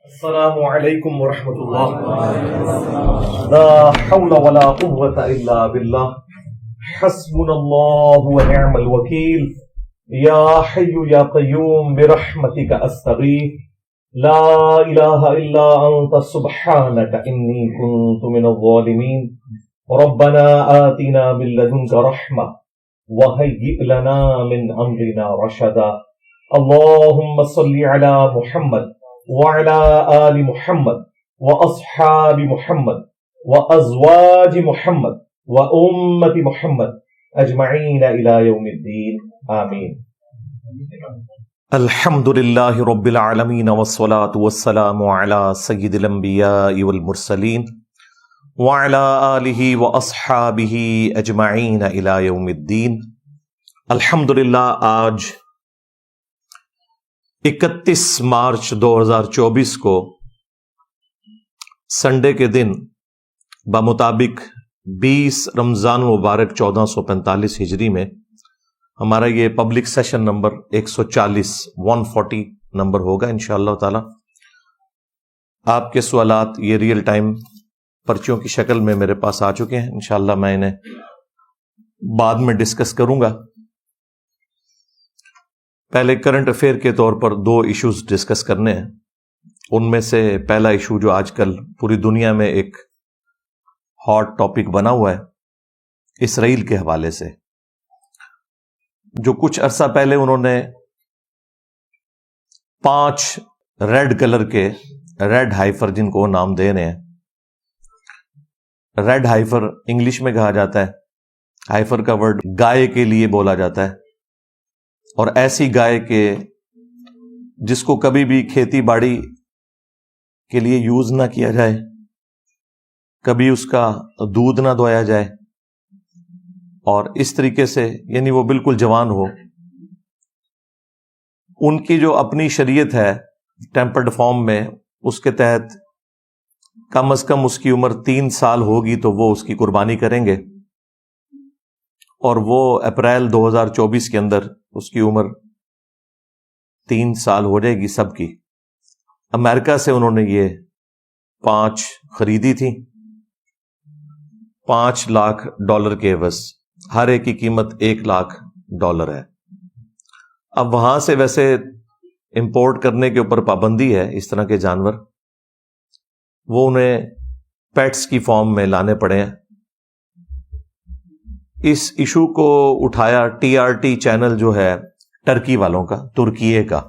السلام علیکم ورحمۃ اللہ. لا حول ولا قوة الا باللہ. حسبنا اللہ ونعم الوکیل. یا حی یا قیوم برحمتک استغیث. لا الہ الا انت سبحانک انی کنت من الظالمین. ربنا آتنا من لدنک رحمة وهیئ لنا من امرنا رشدا. اللهم صل على محمد وعلى آل محمد وأصحاب محمد وأزواج محمد وأمة محمد أجمعين إلى يوم الدين آمين. الحمد لله رب العالمين والصلاة والسلام على سيد الأنبياء والمرسلين وعلى آله وأصحابه أجمعين إلى يوم الدين. الحمد للہ آج 31 مارچ 2024 کو سنڈے کے دن بمطابق 20 رمضان مبارک 1445 ہجری میں ہمارا یہ پبلک سیشن نمبر 140 نمبر ہوگا انشاءاللہ تعالی. آپ کے سوالات یہ ریئل ٹائم پرچیوں کی شکل میں میرے پاس آ چکے ہیں. انشاءاللہ میں انہیں بعد میں ڈسکس کروں گا. پہلے کرنٹ افیئر کے طور پر 2 ایشوز ڈسکس کرنے ہیں. ان میں سے پہلا ایشو جو آج کل پوری دنیا میں ایک ہاٹ ٹاپک بنا ہوا ہے، اسرائیل کے حوالے سے. جو کچھ عرصہ پہلے انہوں نے 5 ریڈ کلر کے ریڈ ہائفر، جن کو نام دے رہے ہیں، ریڈ ہائفر انگلش میں کہا جاتا ہے. ہائفر کا ورڈ گائے کے لیے بولا جاتا ہے، اور ایسی گائے کے جس کو کبھی بھی کھیتی باڑی کے لیے یوز نہ کیا جائے، کبھی اس کا دودھ نہ دھویا جائے، اور اس طریقے سے یعنی وہ بالکل جوان ہو. ان کی جو اپنی شریعت ہے ٹیمپرڈ فارم میں، اس کے تحت کم از کم اس کی عمر 3 سال ہوگی تو وہ اس کی قربانی کریں گے، اور وہ اپریل 2024 کے اندر اس کی عمر 3 سال ہو جائے گی سب کی. امریکہ سے انہوں نے یہ 5 خریدی تھی $5 لاکھ کے عوض. ہر ایک کی قیمت $1 لاکھ ہے. اب وہاں سے ویسے امپورٹ کرنے کے اوپر پابندی ہے اس طرح کے جانور، وہ انہیں پیٹس کی فارم میں لانے پڑے ہیں. اس ایشو کو اٹھایا TRT چینل جو ہے ٹرکی والوں کا، ترکیے کا،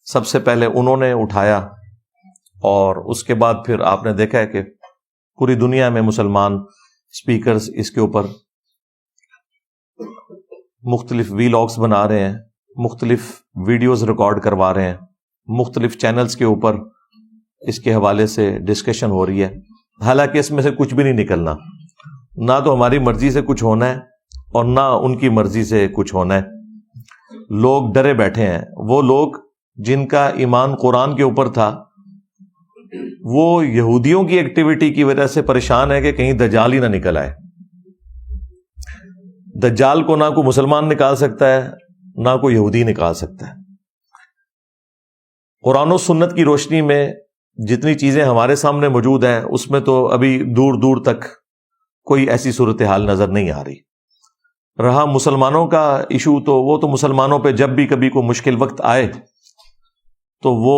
سب سے پہلے انہوں نے اٹھایا. اور اس کے بعد پھر آپ نے دیکھا ہے کہ پوری دنیا میں مسلمان سپیکرز اس کے اوپر مختلف ویلاگز بنا رہے ہیں، مختلف ویڈیوز ریکارڈ کروا رہے ہیں، مختلف چینلز کے اوپر اس کے حوالے سے ڈسکشن ہو رہی ہے. حالانکہ اس میں سے کچھ بھی نہیں نکلنا، نہ تو ہماری مرضی سے کچھ ہونا ہے اور نہ ان کی مرضی سے کچھ ہونا ہے. لوگ ڈرے بیٹھے ہیں. وہ لوگ جن کا ایمان قرآن کے اوپر تھا، وہ یہودیوں کی ایکٹیویٹی کی وجہ سے پریشان ہے کہ کہیں دجال ہی نہ نکل آئے. دجال کو نہ کوئی مسلمان نکال سکتا ہے، نہ کوئی یہودی نکال سکتا ہے. قرآن و سنت کی روشنی میں جتنی چیزیں ہمارے سامنے موجود ہیں، اس میں تو ابھی دور دور تک کوئی ایسی صورتحال نظر نہیں آ رہی. رہا مسلمانوں کا ایشو، تو وہ تو مسلمانوں پہ جب بھی کبھی کوئی مشکل وقت آئے تو وہ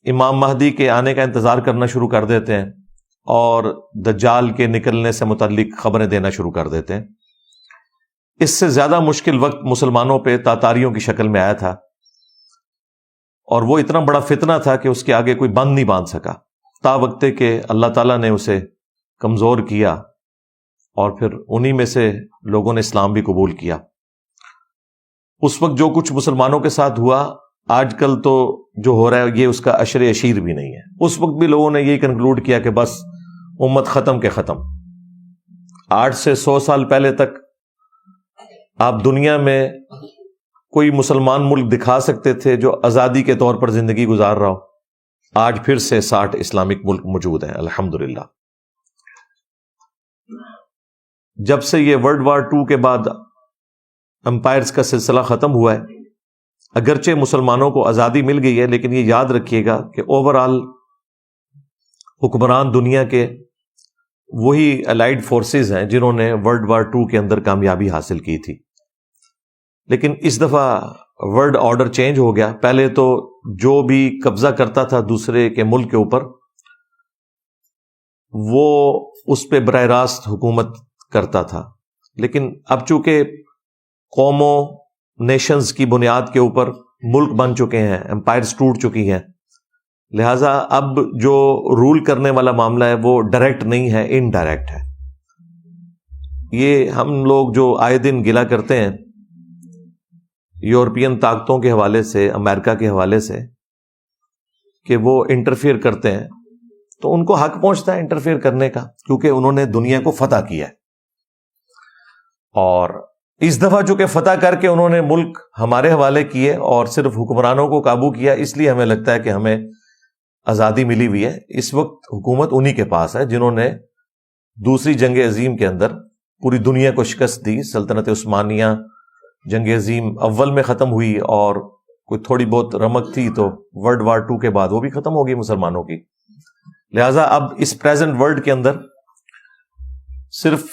امام مہدی کے آنے کا انتظار کرنا شروع کر دیتے ہیں اور دجال کے نکلنے سے متعلق خبریں دینا شروع کر دیتے ہیں. اس سے زیادہ مشکل وقت مسلمانوں پہ تاتاریوں کی شکل میں آیا تھا، اور وہ اتنا بڑا فتنہ تھا کہ اس کے آگے کوئی بند نہیں باندھ سکا، تا وقت کہ اللہ تعالیٰ نے اسے کمزور کیا، اور پھر انہی میں سے لوگوں نے اسلام بھی قبول کیا. اس وقت جو کچھ مسلمانوں کے ساتھ ہوا، آج کل تو جو ہو رہا ہے یہ اس کا عشر اشیر بھی نہیں ہے. اس وقت بھی لوگوں نے یہی کنکلوڈ کیا کہ بس امت ختم کے ختم. 8 سے 100 سال پہلے تک آپ دنیا میں کوئی مسلمان ملک دکھا سکتے تھے جو آزادی کے طور پر زندگی گزار رہا ہو. آج پھر سے 60 اسلامک ملک موجود ہیں الحمدللہ. جب سے یہ ورلڈ وار 2 کے بعد امپائرز کا سلسلہ ختم ہوا ہے، اگرچہ مسلمانوں کو آزادی مل گئی ہے، لیکن یہ یاد رکھیے گا کہ اوور آل حکمران دنیا کے وہی الائیڈ فورسز ہیں جنہوں نے ورلڈ وار 2 کے اندر کامیابی حاصل کی تھی. لیکن اس دفعہ ورلڈ آرڈر چینج ہو گیا. پہلے تو جو بھی قبضہ کرتا تھا دوسرے کے ملک کے اوپر، وہ اس پہ براہ راست حکومت کرتا تھا. لیکن اب چونکہ قوموں، نیشنز کی بنیاد کے اوپر ملک بن چکے ہیں، امپائرز ٹوٹ چکی ہیں، لہٰذا اب جو رول کرنے والا معاملہ ہے وہ ڈائریکٹ نہیں ہے، انڈائریکٹ ہے. یہ ہم لوگ جو آئے دن گلا کرتے ہیں یورپین طاقتوں کے حوالے سے، امریکہ کے حوالے سے، کہ وہ انٹرفیئر کرتے ہیں، تو ان کو حق پہنچتا ہے انٹرفیئر کرنے کا، کیونکہ انہوں نے دنیا کو فتح کیا ہے. اور اس دفعہ چونکہ فتح کر کے انہوں نے ملک ہمارے حوالے کیے اور صرف حکمرانوں کو قابو کیا، اس لیے ہمیں لگتا ہے کہ ہمیں آزادی ملی ہوئی ہے. اس وقت حکومت انہی کے پاس ہے جنہوں نے دوسری جنگ عظیم کے اندر پوری دنیا کو شکست دی. سلطنت عثمانیہ جنگ عظیم اول میں ختم ہوئی، اور کوئی تھوڑی بہت رمق تھی تو ورلڈ وار 2 کے بعد وہ بھی ختم ہوگی مسلمانوں کی. لہٰذا اب اس پریزنٹ ورلڈ کے اندر صرف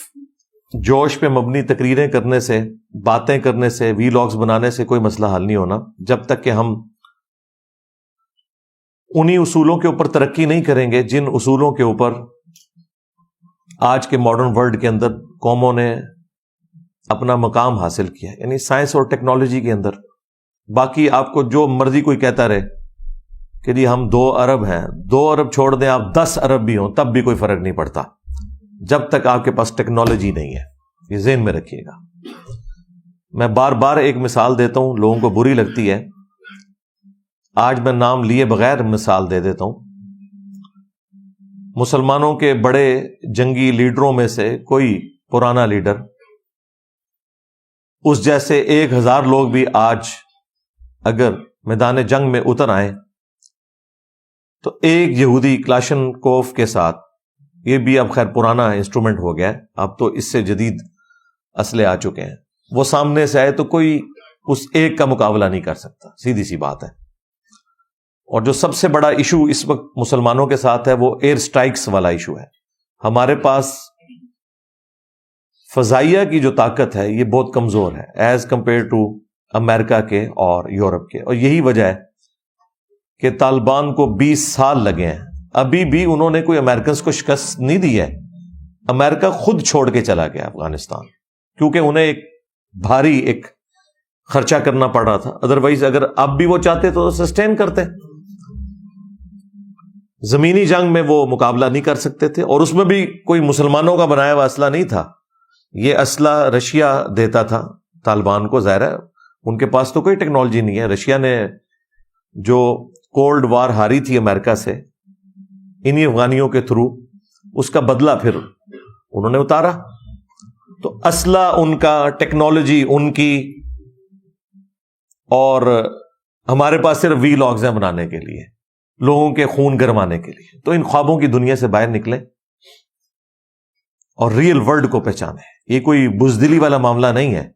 جوش پہ مبنی تقریریں کرنے سے، باتیں کرنے سے، وی لاگز بنانے سے کوئی مسئلہ حل نہیں ہونا، جب تک کہ ہم انہی اصولوں کے اوپر ترقی نہیں کریں گے جن اصولوں کے اوپر آج کے ماڈرن ورلڈ کے اندر قوموں نے اپنا مقام حاصل کیا ہے، یعنی سائنس اور ٹیکنالوجی کے اندر. باقی آپ کو جو مرضی کوئی کہتا رہے کہ جی ہم 2 ارب ہیں، 2 ارب چھوڑ دیں، آپ 10 ارب بھی ہوں تب بھی کوئی فرق نہیں پڑتا جب تک آپ کے پاس ٹیکنالوجی نہیں ہے. یہ ذہن میں رکھیے گا. میں بار بار ایک مثال دیتا ہوں، لوگوں کو بری لگتی ہے، آج میں نام لیے بغیر مثال دے دیتا ہوں. مسلمانوں کے بڑے جنگی لیڈروں میں سے کوئی پرانا لیڈر، اس جیسے 1000 لوگ بھی آج اگر میدان جنگ میں اتر آئیں تو ایک یہودی کلاشن کوف کے ساتھ، یہ بھی اب خیر پرانا انسٹرومنٹ ہو گیا ہے، اب تو اس سے جدید اسلحے آ چکے ہیں، وہ سامنے سے آئے تو کوئی اس ایک کا مقابلہ نہیں کر سکتا. سیدھی سی بات ہے. اور جو سب سے بڑا ایشو اس وقت مسلمانوں کے ساتھ ہے وہ ایئر سٹرائکس والا ایشو ہے. ہمارے پاس فضائیہ کی جو طاقت ہے یہ بہت کمزور ہے ایز کمپیئر ٹو امریکہ کے اور یورپ کے. اور یہی وجہ ہے کہ طالبان کو 20 سال لگے ہیں، ابھی بھی انہوں نے کوئی امریکنز کو شکست نہیں دی ہے. امریکہ خود چھوڑ کے چلا گیا افغانستان، کیونکہ انہیں ایک بھاری ایک خرچہ کرنا پڑ رہا تھا. ادروائز اگر اب بھی وہ چاہتے تو سسٹین کرتے. زمینی جنگ میں وہ مقابلہ نہیں کر سکتے تھے، اور اس میں بھی کوئی مسلمانوں کا بنایا ہوا اسلحہ نہیں تھا. یہ اسلحہ رشیا دیتا تھا طالبان کو. ظاہر ہے ان کے پاس تو کوئی ٹیکنالوجی نہیں ہے. رشیا نے جو کولڈ وار ہاری تھی امریکہ سے انہی افغانیوں کے تھرو، اس کا بدلہ پھر انہوں نے اتارا. تو اسلحہ ان کا، ٹیکنالوجی ان کی، اور ہمارے پاس صرف وی لاگز ہیں بنانے کے لیے، لوگوں کے خون گرمانے کے لیے. تو ان خوابوں کی دنیا سے باہر نکلیں اور ریئل ورلڈ کو پہچانیں. یہ کوئی بزدلی والا معاملہ نہیں ہے،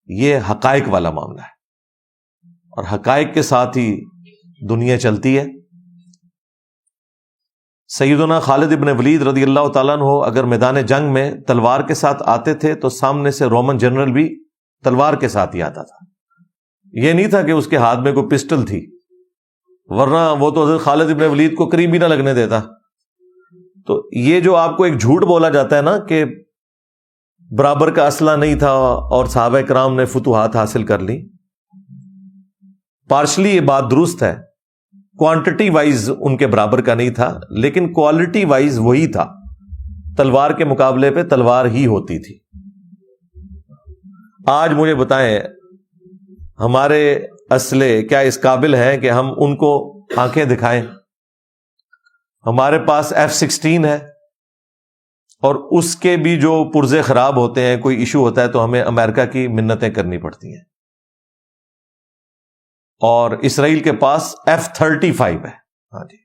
یہ حقائق والا معاملہ ہے، اور حقائق کے ساتھ ہی دنیا چلتی ہے. سیدنا خالد ابن ولید رضی اللہ تعالیٰ عنہ اگر میدان جنگ میں تلوار کے ساتھ آتے تھے تو سامنے سے رومن جنرل بھی تلوار کے ساتھ ہی آتا تھا. یہ نہیں تھا کہ اس کے ہاتھ میں کوئی پسٹل تھی، ورنہ وہ تو حضرت خالد ابن ولید کو قریب بھی نہ لگنے دیتا. تو یہ جو آپ کو ایک جھوٹ بولا جاتا ہے نا کہ برابر کا اسلحہ نہیں تھا اور صحابہ کرام نے فتوحات حاصل کر لی، پارشلی یہ بات درست ہے. کوانٹٹی وائز ان کے برابر کا نہیں تھا، لیکن کوالٹی وائز وہی تھا. تلوار کے مقابلے پہ تلوار ہی ہوتی تھی. آج مجھے بتائیں ہمارے اسلحے کیا اس قابل ہیں کہ ہم ان کو آنکھیں دکھائیں؟ ہمارے پاس F-16 ہے، اور اس کے بھی جو پرزے خراب ہوتے ہیں، کوئی ایشو ہوتا ہے تو ہمیں امریکہ کی منتیں کرنی پڑتی ہیں. اور اسرائیل کے پاس F-35 ہے. ہاں جی،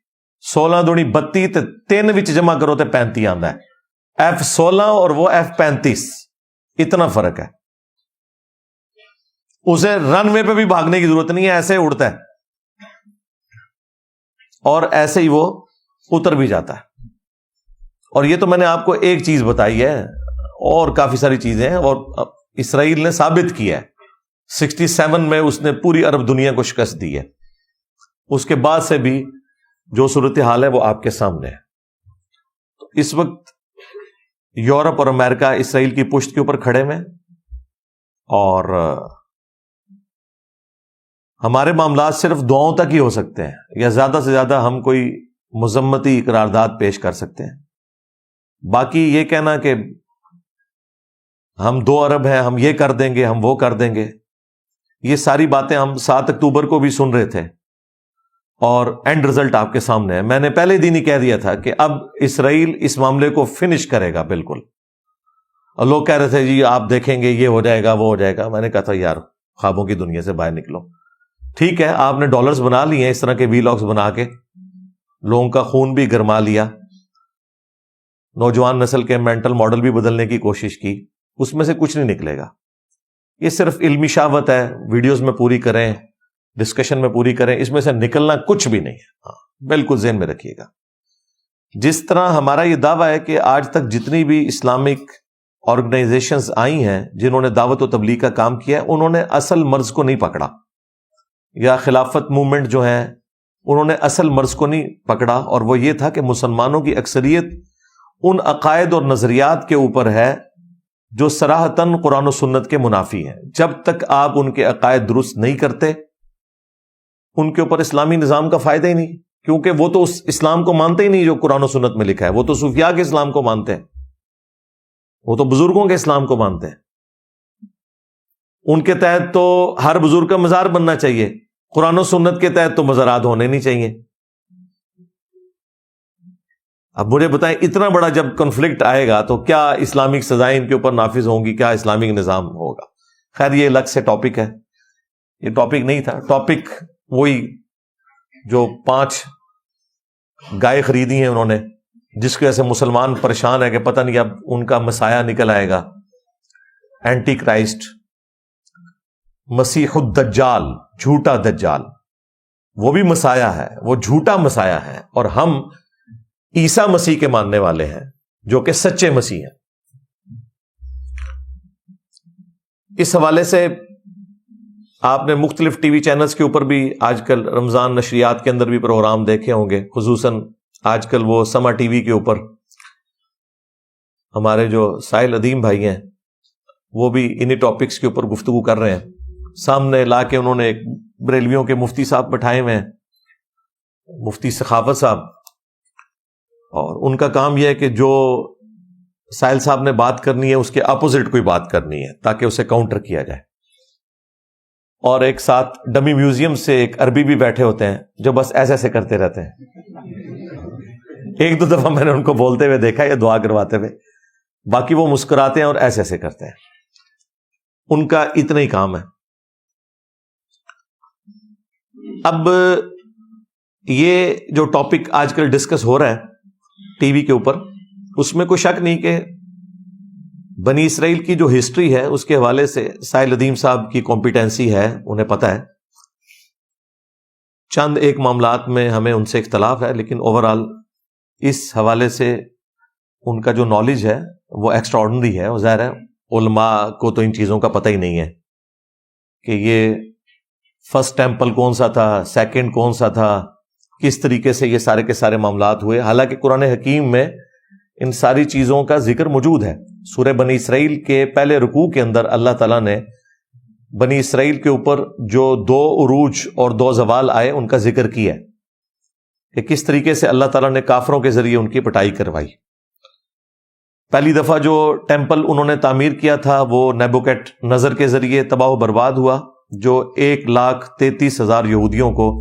16 دونی 32 تے 3 وچ جمع کرو تے 35 آندا ہے. F-16 اور وہ F-35، اتنا فرق ہے. اسے رن وے پہ بھی بھاگنے کی ضرورت نہیں ہے، ایسے اڑتا ہے اور ایسے ہی وہ اتر بھی جاتا ہے. اور یہ تو میں نے آپ کو ایک چیز بتائی ہے، اور کافی ساری چیزیں ہیں، اور اسرائیل نے ثابت کیا ہے 67 میں اس نے پوری عرب دنیا کو شکست دی ہے. اس کے بعد سے بھی جو صورتحال ہے وہ آپ کے سامنے ہے. تو اس وقت یورپ اور امریکہ اسرائیل کی پشت کے اوپر کھڑے ہوئے، اور ہمارے معاملات صرف دعاؤں تک ہی ہو سکتے ہیں، یا زیادہ سے زیادہ ہم کوئی مذمتی قرارداد پیش کر سکتے ہیں. باقی یہ کہنا کہ ہم 2 ارب ہیں، ہم یہ کر دیں گے، ہم وہ کر دیں گے، یہ ساری باتیں ہم 7 اکتوبر کو بھی سن رہے تھے، اور اینڈ رزلٹ آپ کے سامنے ہے. میں نے پہلے دن ہی کہہ دیا تھا کہ اب اسرائیل اس معاملے کو فنش کرے گا بالکل. اور لوگ کہہ رہے تھے جی آپ دیکھیں گے یہ ہو جائے گا وہ ہو جائے گا. میں نے کہا تھا یار خوابوں کی دنیا سے باہر نکلو. ٹھیک ہے آپ نے ڈالرز بنا لیے ہیں اس طرح کے وی لاگز بنا کے، لوگوں کا خون بھی گرما لیا، نوجوان نسل کے مینٹل ماڈل بھی بدلنے کی کوشش کی، اس میں سے کچھ نہیں نکلے گا. یہ صرف علمی شاوت ہے، ویڈیوز میں پوری کریں، ڈسکشن میں پوری کریں، اس میں سے نکلنا کچھ بھی نہیں ہے. ہاں بالکل ذہن میں رکھیے گا. جس طرح ہمارا یہ دعویٰ ہے کہ آج تک جتنی بھی اسلامک آرگنائزیشنز آئی ہیں جنہوں نے دعوت و تبلیغ کا کام کیا ہے، انہوں نے اصل مرض کو نہیں پکڑا، یا خلافت موومنٹ جو ہیں انہوں نے اصل مرض کو نہیں پکڑا، اور وہ یہ تھا کہ مسلمانوں کی اکثریت ان عقائد اور نظریات کے اوپر ہے جو صراحتاً قرآن و سنت کے منافی ہیں. جب تک آپ ان کے عقائد درست نہیں کرتے ان کے اوپر اسلامی نظام کا فائدہ ہی نہیں، کیونکہ وہ تو اس اسلام کو مانتے ہی نہیں جو قرآن و سنت میں لکھا ہے. وہ تو صوفیاء کے اسلام کو مانتے ہیں، وہ تو بزرگوں کے اسلام کو مانتے ہیں. ان کے تحت تو ہر بزرگ کا مزار بننا چاہیے، قرآن و سنت کے تحت تو مزارات ہونے نہیں چاہیے. اب مجھے بتائیں اتنا بڑا جب کنفلکٹ آئے گا تو کیا اسلامک سزائیں ان کے اوپر نافذ ہوں گی، کیا اسلامک نظام ہوگا؟ خیر یہ الگ سے ٹاپک ہے، یہ ٹاپک نہیں تھا. ٹاپک وہی جو 5 گائے خریدی ہیں انہوں نے، جس کی وجہ سے مسلمان پریشان ہے کہ پتہ نہیں اب ان کا مسایہ نکل آئے گا، اینٹی کرائسٹ، مسیح الدجال، جھوٹا دجال. وہ بھی مسایہ ہے، وہ جھوٹا مسایہ ہے، اور ہم عیسیٰ مسیح کے ماننے والے ہیں جو کہ سچے مسیح ہیں. اس حوالے سے آپ نے مختلف ٹی وی چینلز کے اوپر بھی آج کل رمضان نشریات کے اندر بھی پروگرام دیکھے ہوں گے، خصوصاً آج کل وہ سما ٹی وی کے اوپر ہمارے جو ساحل ادیم بھائی ہیں وہ بھی انہی ٹاپکس کے اوپر گفتگو کر رہے ہیں. سامنے لا کے انہوں نے ایک بریلویوں کے مفتی صاحب بٹھائے ہوئے ہیں، مفتی سخاوت صاحب، اور ان کا کام یہ ہے کہ جو ساحل صاحب نے بات کرنی ہے اس کے اپوزٹ کوئی بات کرنی ہے تاکہ اسے کاؤنٹر کیا جائے. اور ایک ساتھ ڈمی میوزیم سے ایک عربی بھی بیٹھے ہوتے ہیں جو بس ایسے ایسے کرتے رہتے ہیں. 1-2 دفعہ میں نے ان کو بولتے ہوئے دیکھا یا دعا کرواتے ہوئے، باقی وہ مسکراتے ہیں اور ایسے ایسے کرتے ہیں. ان کا اتنا ہی کام ہے. اب یہ جو ٹاپک آج کل ڈسکس ہو رہا ہے ٹی وی کے اوپر، اس میں کوئی شک نہیں کہ بنی اسرائیل کی جو ہسٹری ہے اس کے حوالے سے ساحل ادیم صاحب کی کمپیٹنسی ہے، انہیں پتہ ہے. چند ایک معاملات میں ہمیں ان سے اختلاف ہے، لیکن اوورآل اس حوالے سے ان کا جو نالج ہے وہ ایکسٹرا آرڈنری ہے. اور ظاہر ہے علماء کو تو ان چیزوں کا پتہ ہی نہیں ہے کہ یہ فرسٹ ٹیمپل کون سا تھا، سیکنڈ کون سا تھا، کس طریقے سے یہ سارے کے سارے معاملات ہوئے. حالانکہ قرآن حکیم میں ان ساری چیزوں کا ذکر موجود ہے. سورہ بنی اسرائیل کے پہلے رکوع کے اندر اللہ تعالیٰ نے بنی اسرائیل کے اوپر جو 2 عروج اور 2 زوال آئے ان کا ذکر کیا ہے کہ کس طریقے سے اللہ تعالیٰ نے کافروں کے ذریعے ان کی پٹائی کروائی. پہلی دفعہ جو ٹیمپل انہوں نے تعمیر کیا تھا وہ نیبوکیڈ نظر کے ذریعے تباہ و برباد ہوا، جو 1,33,000 یہودیوں کو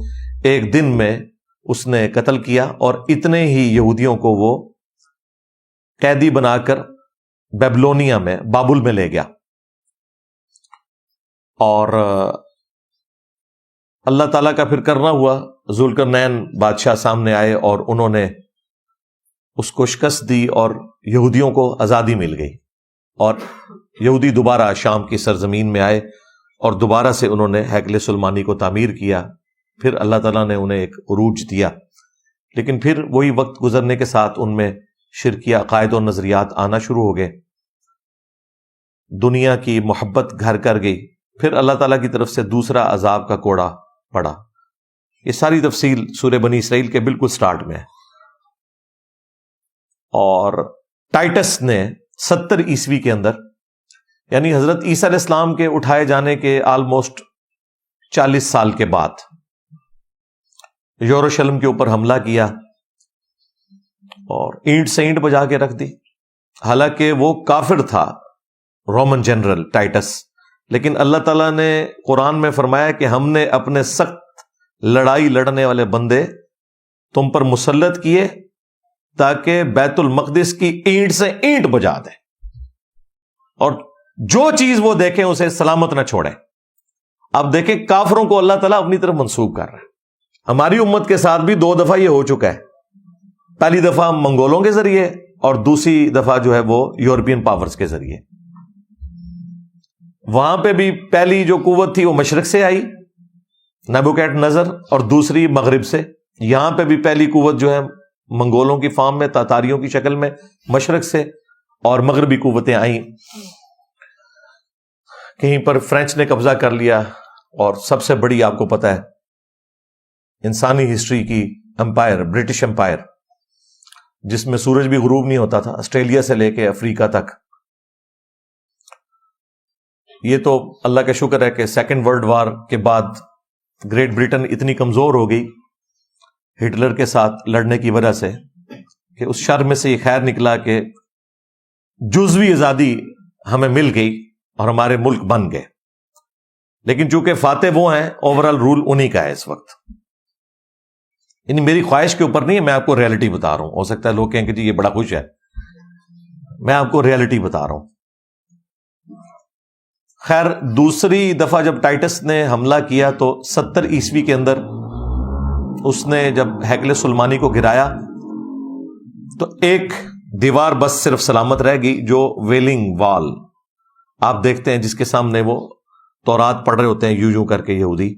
ایک دن میں اس نے قتل کیا، اور اتنے ہی یہودیوں کو وہ قیدی بنا کر بیبلونیا میں، بابل میں لے گیا. اور اللہ تعالیٰ کا پھر کرنا ہوا، ذوالقرنین بادشاہ سامنے آئے اور انہوں نے اس کو شکست دی اور یہودیوں کو آزادی مل گئی، اور یہودی دوبارہ شام کی سرزمین میں آئے اور دوبارہ سے انہوں نے ہیکل سلیمانی کو تعمیر کیا. پھر اللہ تعالیٰ نے انہیں ایک عروج دیا، لیکن پھر وہی وقت گزرنے کے ساتھ ان میں شرکی عقائد اور نظریات آنا شروع ہو گئے. دنیا کی محبت گھر کر گئی. پھر اللہ تعالیٰ کی طرف سے دوسرا عذاب کا کوڑا پڑا. یہ ساری تفصیل سورہ بنی اسرائیل کے بالکل سٹارٹ میں ہے. اور ٹائٹس نے 70 عیسوی کے اندر، یعنی حضرت عیسیٰ علیہ السلام کے اٹھائے جانے کے آلموسٹ 40 سال کے بعد یروشلم کے اوپر حملہ کیا اور اینٹ سے اینٹ بجا کے رکھ دی. حالانکہ وہ کافر تھا رومن جنرل ٹائٹس، لیکن اللہ تعالیٰ نے قرآن میں فرمایا کہ ہم نے اپنے سخت لڑائی لڑنے والے بندے تم پر مسلط کیے تاکہ بیت المقدس کی اینٹ سے اینٹ بجا دیں، اور جو چیز وہ دیکھیں اسے سلامت نہ چھوڑیں. اب دیکھیں کافروں کو اللہ تعالیٰ اپنی طرف منسوب کر رہا ہے. ہماری امت کے ساتھ بھی 2 دفعہ یہ ہو چکا ہے. پہلی دفعہ منگولوں کے ذریعے اور دوسری دفعہ جو ہے وہ یورپین پاورز کے ذریعے. وہاں پہ بھی پہلی جو قوت تھی وہ مشرق سے آئی، نیبوکیڈ نظر، اور دوسری مغرب سے. یہاں پہ بھی پہلی قوت جو ہے منگولوں کی فارم میں، تاتاریوں کی شکل میں، مشرق سے، اور مغربی قوتیں آئیں. کہیں پر فرینچ نے قبضہ کر لیا، اور سب سے بڑی آپ کو پتا ہے انسانی ہسٹری کی امپائر، برٹش امپائر، جس میں سورج بھی غروب نہیں ہوتا تھا، آسٹریلیا سے لے کے افریقہ تک. یہ تو اللہ کا شکر ہے کہ سیکنڈ ورلڈ وار کے بعد گریٹ برٹن اتنی کمزور ہو گئی ہٹلر کے ساتھ لڑنے کی وجہ سے کہ اس شر میں سے یہ خیر نکلا کہ جزوی آزادی ہمیں مل گئی اور ہمارے ملک بن گئے. لیکن چونکہ فاتح وہ ہیں، اوورال رول انہی کا ہے اس وقت. یعنی میری خواہش کے اوپر نہیں ہے، میں آپ کو ریئلٹی بتا رہا ہوں. ہو سکتا ہے لوگ کہیں کہ جی یہ بڑا خوش ہے، میں آپ کو ریئلٹی بتا رہا ہوں. خیر، دوسری دفعہ جب ٹائٹس نے حملہ کیا تو 70 عیسوی کے اندر اس نے جب ہیکل سلیمانی کو گرایا تو ایک دیوار بس صرف سلامت رہ گئی، جو ویلنگ وال آپ دیکھتے ہیں جس کے سامنے وہ تورات پڑھ رہے ہوتے ہیں یوں کر کے یہودی.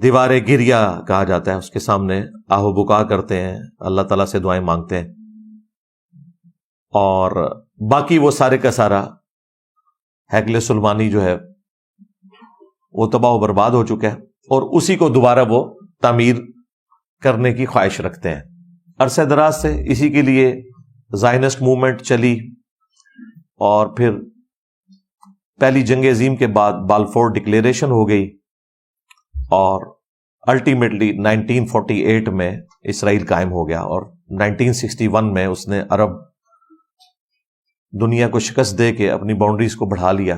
دیوار گریا کہا جاتا ہے، اس کے سامنے آہو بکا کرتے ہیں، اللہ تعالیٰ سے دعائیں مانگتے ہیں. اور باقی وہ سارے کا سارا ہیکل سلیمانی جو ہے وہ تباہ و برباد ہو چکا ہے، اور اسی کو دوبارہ وہ تعمیر کرنے کی خواہش رکھتے ہیں. عرصہ دراز سے اسی کے لیے زائنسٹ موومنٹ چلی، اور پھر پہلی جنگ عظیم کے بعد بالفور ڈکلیریشن ہو گئی، اور الٹیمیٹلی 1948 میں اسرائیل قائم ہو گیا، اور 1961 میں اس نے عرب دنیا کو شکست دے کے اپنی باؤنڈریز کو بڑھا لیا.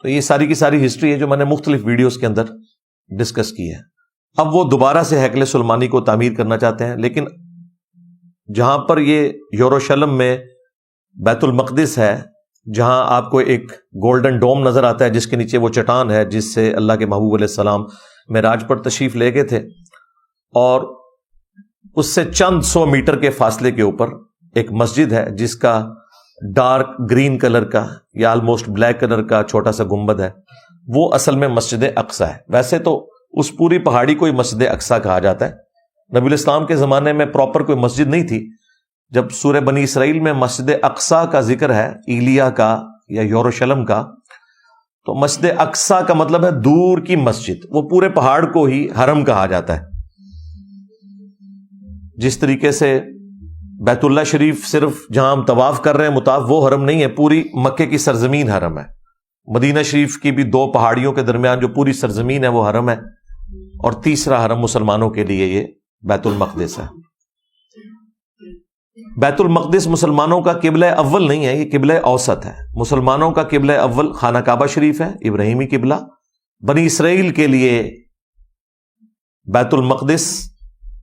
تو یہ ساری کی ساری ہسٹری ہے جو میں نے مختلف ویڈیوز کے اندر ڈسکس کی ہے. اب وہ دوبارہ سے ہیکل سلیمانی کو تعمیر کرنا چاہتے ہیں، لیکن جہاں پر یہ یروشلم میں بیت المقدس ہے، جہاں آپ کو ایک گولڈن ڈوم نظر آتا ہے جس کے نیچے وہ چٹان ہے جس سے اللہ کے محبوب علیہ السلام معراج پر تشریف لے گئے تھے، اور اس سے چند 100 میٹر کے فاصلے کے اوپر ایک مسجد ہے جس کا ڈارک گرین کلر کا یا آلموسٹ بلیک کلر کا چھوٹا سا گنبد ہے. وہ اصل میں مسجد اقصیٰ ہے. ویسے تو اس پوری پہاڑی کو ہی مسجد اقصیٰ کہا جاتا ہے. نبی الاسلام کے زمانے میں پراپر کوئی مسجد نہیں تھی. جب سورہ بنی اسرائیل میں مسجد اقصیٰ کا ذکر ہے، ایلیا کا یا یروشلم کا، تو مسجد اقصیٰ کا مطلب ہے دور کی مسجد. وہ پورے پہاڑ کو ہی حرم کہا جاتا ہے. جس طریقے سے بیت اللہ شریف صرف جہاں ہم طواف کر رہے ہیں مطاف، وہ حرم نہیں ہے، پوری مکے کی سرزمین حرم ہے. مدینہ شریف کی بھی 2 پہاڑیوں کے درمیان جو پوری سرزمین ہے وہ حرم ہے، اور تیسرا حرم مسلمانوں کے لیے یہ بیت المقدس ہے. بیت المقدس مسلمانوں کا قبلہ اول نہیں ہے، یہ قبلہ اوسط ہے. مسلمانوں کا قبلہ اول خانہ کعبہ شریف ہے، ابراہیمی قبلہ. بنی اسرائیل کے لیے بیت المقدس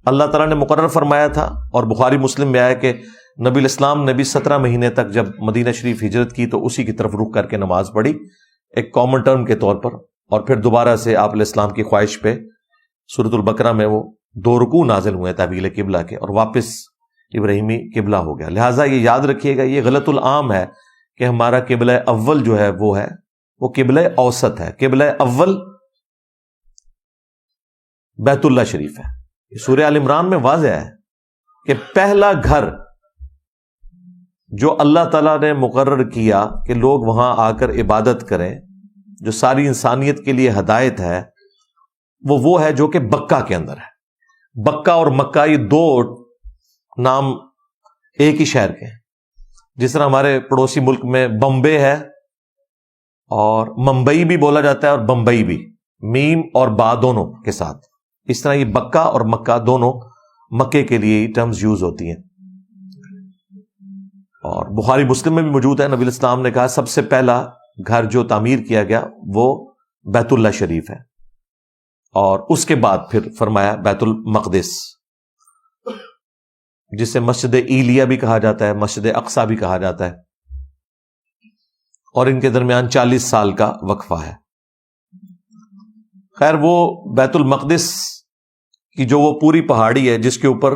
اللہ تعالیٰ نے مقرر فرمایا تھا، اور بخاری مسلم میں آیا کہ نبی الاسلام نے بھی 17 مہینے تک جب مدینہ شریف ہجرت کی تو اسی کی طرف رخ کر کے نماز پڑھی ایک کامن ٹرم کے طور پر، اور پھر دوبارہ سے آپ علیہ السلام کی خواہش پہ سورۃ البقرہ میں وہ 2 رکوع نازل ہوئے تحویل قبلہ کے، اور واپس ابراہیمی قبلہ ہو گیا. لہٰذا یہ یاد رکھیے گا، یہ غلط العام ہے کہ ہمارا قبلہ اول جو ہے وہ قبلہ اوسط ہے. قبلہ اول بیت اللہ شریف ہے. سورہ آل عمران میں واضح ہے کہ پہلا گھر جو اللہ تعالیٰ نے مقرر کیا کہ لوگ وہاں آ کر عبادت کریں، جو ساری انسانیت کے لیے ہدایت ہے، وہ ہے جو کہ بکہ کے اندر ہے. بکہ اور مکہ یہ دو نام ایک ہی شہر کے ہیں. جس طرح ہمارے پڑوسی ملک میں بمبے ہے اور ممبئی بھی بولا جاتا ہے اور بمبئی بھی، میم اور با دونوں کے ساتھ. اس طرح یہ بکہ اور مکہ دونوں مکے کے لیے ہی ٹرمز یوز ہوتی ہیں. اور بخاری مسلم میں بھی موجود ہے، نبی الاسلام نے کہا سب سے پہلا گھر جو تعمیر کیا گیا وہ بیت اللہ شریف ہے، اور اس کے بعد پھر فرمایا بیت المقدس، جسے مسجد ایلیا بھی کہا جاتا ہے، مسجد اقصیٰ بھی کہا جاتا ہے، اور ان کے درمیان 40 سال کا وقفہ ہے. خیر، وہ بیت المقدس کی جو وہ پوری پہاڑی ہے جس کے اوپر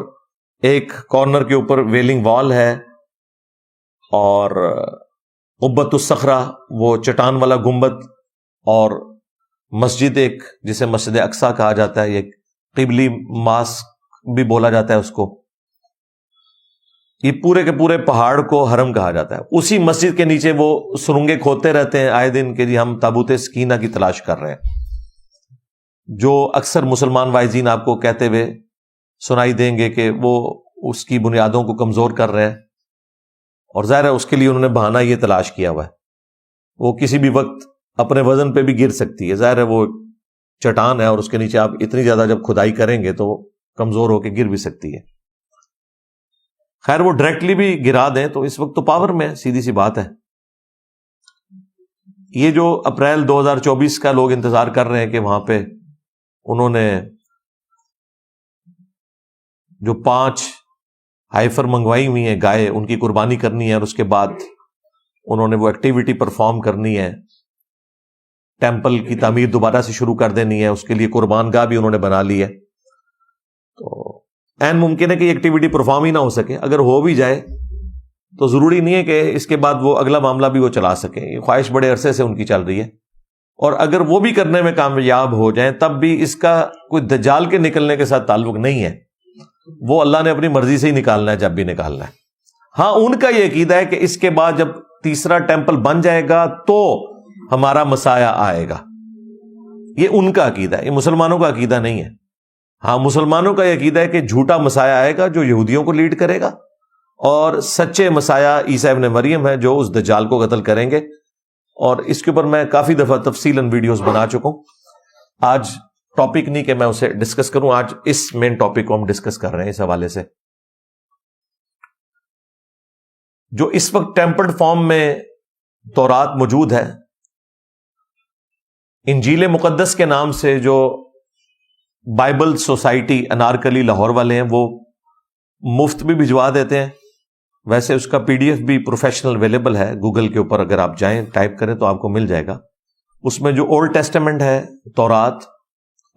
ایک کارنر کے اوپر ویلنگ وال ہے، اور قبۃ الصخرہ وہ چٹان والا گنبد، اور مسجد ایک جسے مسجد اقصیٰ کہا جاتا ہے، یہ قبلی ماسک بھی بولا جاتا ہے اس کو. یہ پورے کے پورے پہاڑ کو حرم کہا جاتا ہے. اسی مسجد کے نیچے وہ سرنگیں کھودتے رہتے ہیں آئے دن کہ جی ہم تابوت سکینہ کی تلاش کر رہے ہیں، جو اکثر مسلمان وائزین آپ کو کہتے ہوئے سنائی دیں گے کہ وہ اس کی بنیادوں کو کمزور کر رہے ہیں. اور ظاہر ہے اس کے لیے انہوں نے بہانہ یہ تلاش کیا ہوا ہے. وہ کسی بھی وقت اپنے وزن پہ بھی گر سکتی ہے. ظاہر ہے وہ چٹان ہے اور اس کے نیچے آپ اتنی زیادہ جب کھدائی کریں گے تو وہ کمزور ہو کے گر بھی سکتی ہے. خیر، وہ ڈائریکٹلی بھی گرا دیں تو اس وقت تو پاور میں سیدھی سی بات ہے. یہ جو اپریل 2024 کا لوگ انتظار کر رہے ہیں کہ وہاں پہ انہوں نے جو 5 ہائفر منگوائی ہوئی ہیں گائے، ان کی قربانی کرنی ہے، اور اس کے بعد انہوں نے وہ ایکٹیویٹی پرفارم کرنی ہے، ٹیمپل کی تعمیر دوبارہ سے شروع کر دینی ہے، اس کے لیے قربان گاہ بھی انہوں نے بنا لی ہے. تو این ممکن ہے کہ یہ ایکٹیویٹی پرفارم ہی نہ ہو سکے. اگر ہو بھی جائے تو ضروری نہیں ہے کہ اس کے بعد وہ اگلا معاملہ بھی وہ چلا سکیں. یہ خواہش بڑے عرصے سے ان کی چل رہی ہے، اور اگر وہ بھی کرنے میں کامیاب ہو جائیں تب بھی اس کا کوئی دجال کے نکلنے کے ساتھ تعلق نہیں ہے. وہ اللہ نے اپنی مرضی سے ہی نکالنا ہے جب بھی نکالنا ہے. ہاں، ان کا یہ عقیدہ ہے کہ اس کے بعد جب تیسرا ٹیمپل بن جائے گا تو ہمارا مسایہ آئے گا. یہ ان کا عقیدہ ہے، یہ مسلمانوں کا عقیدہ نہیں ہے. ہاں، مسلمانوں کا یہ عقیدہ ہے کہ جھوٹا مسایہ آئے گا جو یہودیوں کو لیڈ کرے گا، اور سچے مسایہ عیسیٰ ابن مریم ہے جو اس دجال کو قتل کریں گے. اور اس کے اوپر میں کافی دفعہ تفصیلاً ویڈیوز بنا چکا ہوں. آج ٹاپک نہیں کہ میں اسے ڈسکس کروں، آج اس مین ٹاپک کو ہم ڈسکس کر رہے ہیں. اس حوالے سے جو اس وقت ٹیمپرڈ فارم میں تورات موجود ہے، انجیل مقدس کے نام سے جو بائبل سوسائٹی انارکلی لاہور والے ہیں وہ مفت بھی بھجوا دیتے ہیں. ویسے اس کا PDF بھی پروفیشنل اویلیبل ہے گوگل کے اوپر، اگر آپ جائیں ٹائپ کریں تو آپ کو مل جائے گا. اس میں جو اولڈ ٹیسٹمنٹ ہے تورات،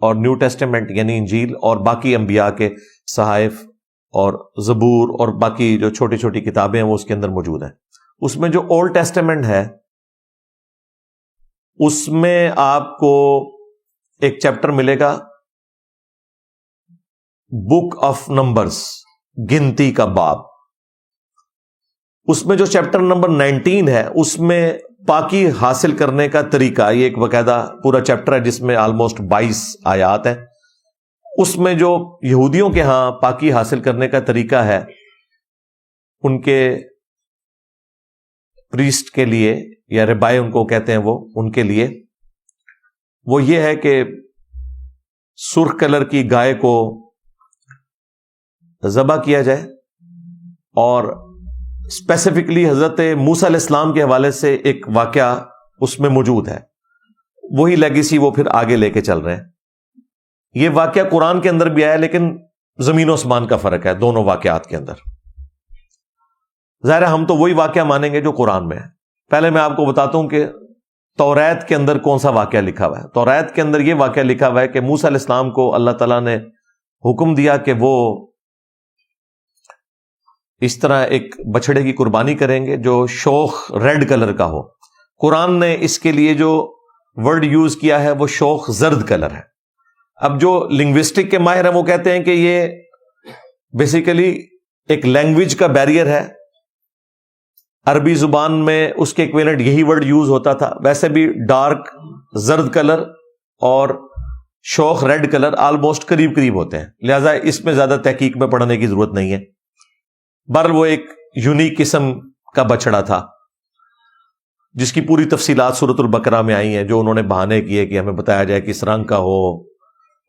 اور نیو ٹیسٹمنٹ یعنی انجیل، اور باقی انبیاء کے صحائف اور زبور اور باقی جو چھوٹی چھوٹی کتابیں ہیں وہ اس کے اندر موجود ہیں. اس میں جو اولڈ ٹیسٹمنٹ ہے اس میں آپ کو ایک چیپٹر ملے گا بک آف نمبرز، گنتی کا باب. اس میں جو چیپٹر نمبر 19 ہے اس میں پاکی حاصل کرنے کا طریقہ، یہ ایک باقاعدہ پورا چیپٹر ہے جس میں آلموسٹ 22 آیات ہیں. اس میں جو یہودیوں کے ہاں پاکی حاصل کرنے کا طریقہ ہے ان کے پریسٹ کے لیے، یا ربائے ان کو کہتے ہیں، وہ ان کے لیے وہ یہ ہے کہ سرخ کلر کی گائے کو ذبح کیا جائے، اور اسپیسیفکلی حضرت موسیٰ علیہ السلام کے حوالے سے ایک واقعہ اس میں موجود ہے. وہی لیگیسی وہ پھر آگے لے کے چل رہے ہیں. یہ واقعہ قرآن کے اندر بھی آیا، لیکن زمین و آسمان کا فرق ہے دونوں واقعات کے اندر. ظاہر ہے ہم تو وہی واقعہ مانیں گے جو قرآن میں ہے. پہلے میں آپ کو بتاتا ہوں کہ توریت کے اندر کون سا واقعہ لکھا ہوا ہے. توریت کے اندر یہ واقعہ لکھا ہوا ہے کہ موسیٰ علیہ السلام کو اللہ تعالیٰ نے حکم دیا کہ وہ اس طرح ایک بچڑے کی قربانی کریں گے جو شوخ ریڈ کلر کا ہو. قرآن نے اس کے لیے جو ورڈ یوز کیا ہے وہ شوخ زرد کلر ہے. اب جو لنگوسٹک کے ماہر ہیں وہ کہتے ہیں کہ یہ بیسیکلی ایک لینگویج کا بیریئر ہے. عربی زبان میں اس کے ایکویلنٹ یہی ورڈ یوز ہوتا تھا. ویسے بھی ڈارک زرد کلر اور شوخ ریڈ کلر آلموسٹ قریب قریب ہوتے ہیں، لہذا اس میں زیادہ تحقیق میں پڑھنے کی ضرورت نہیں ہے. بہرحال وہ ایک یونیک قسم کا بچڑا تھا جس کی پوری تفصیلات سورۃ البقرہ میں آئی ہیں، جو انہوں نے بہانے کیے کہ ہمیں بتایا جائے کس رنگ کا ہو،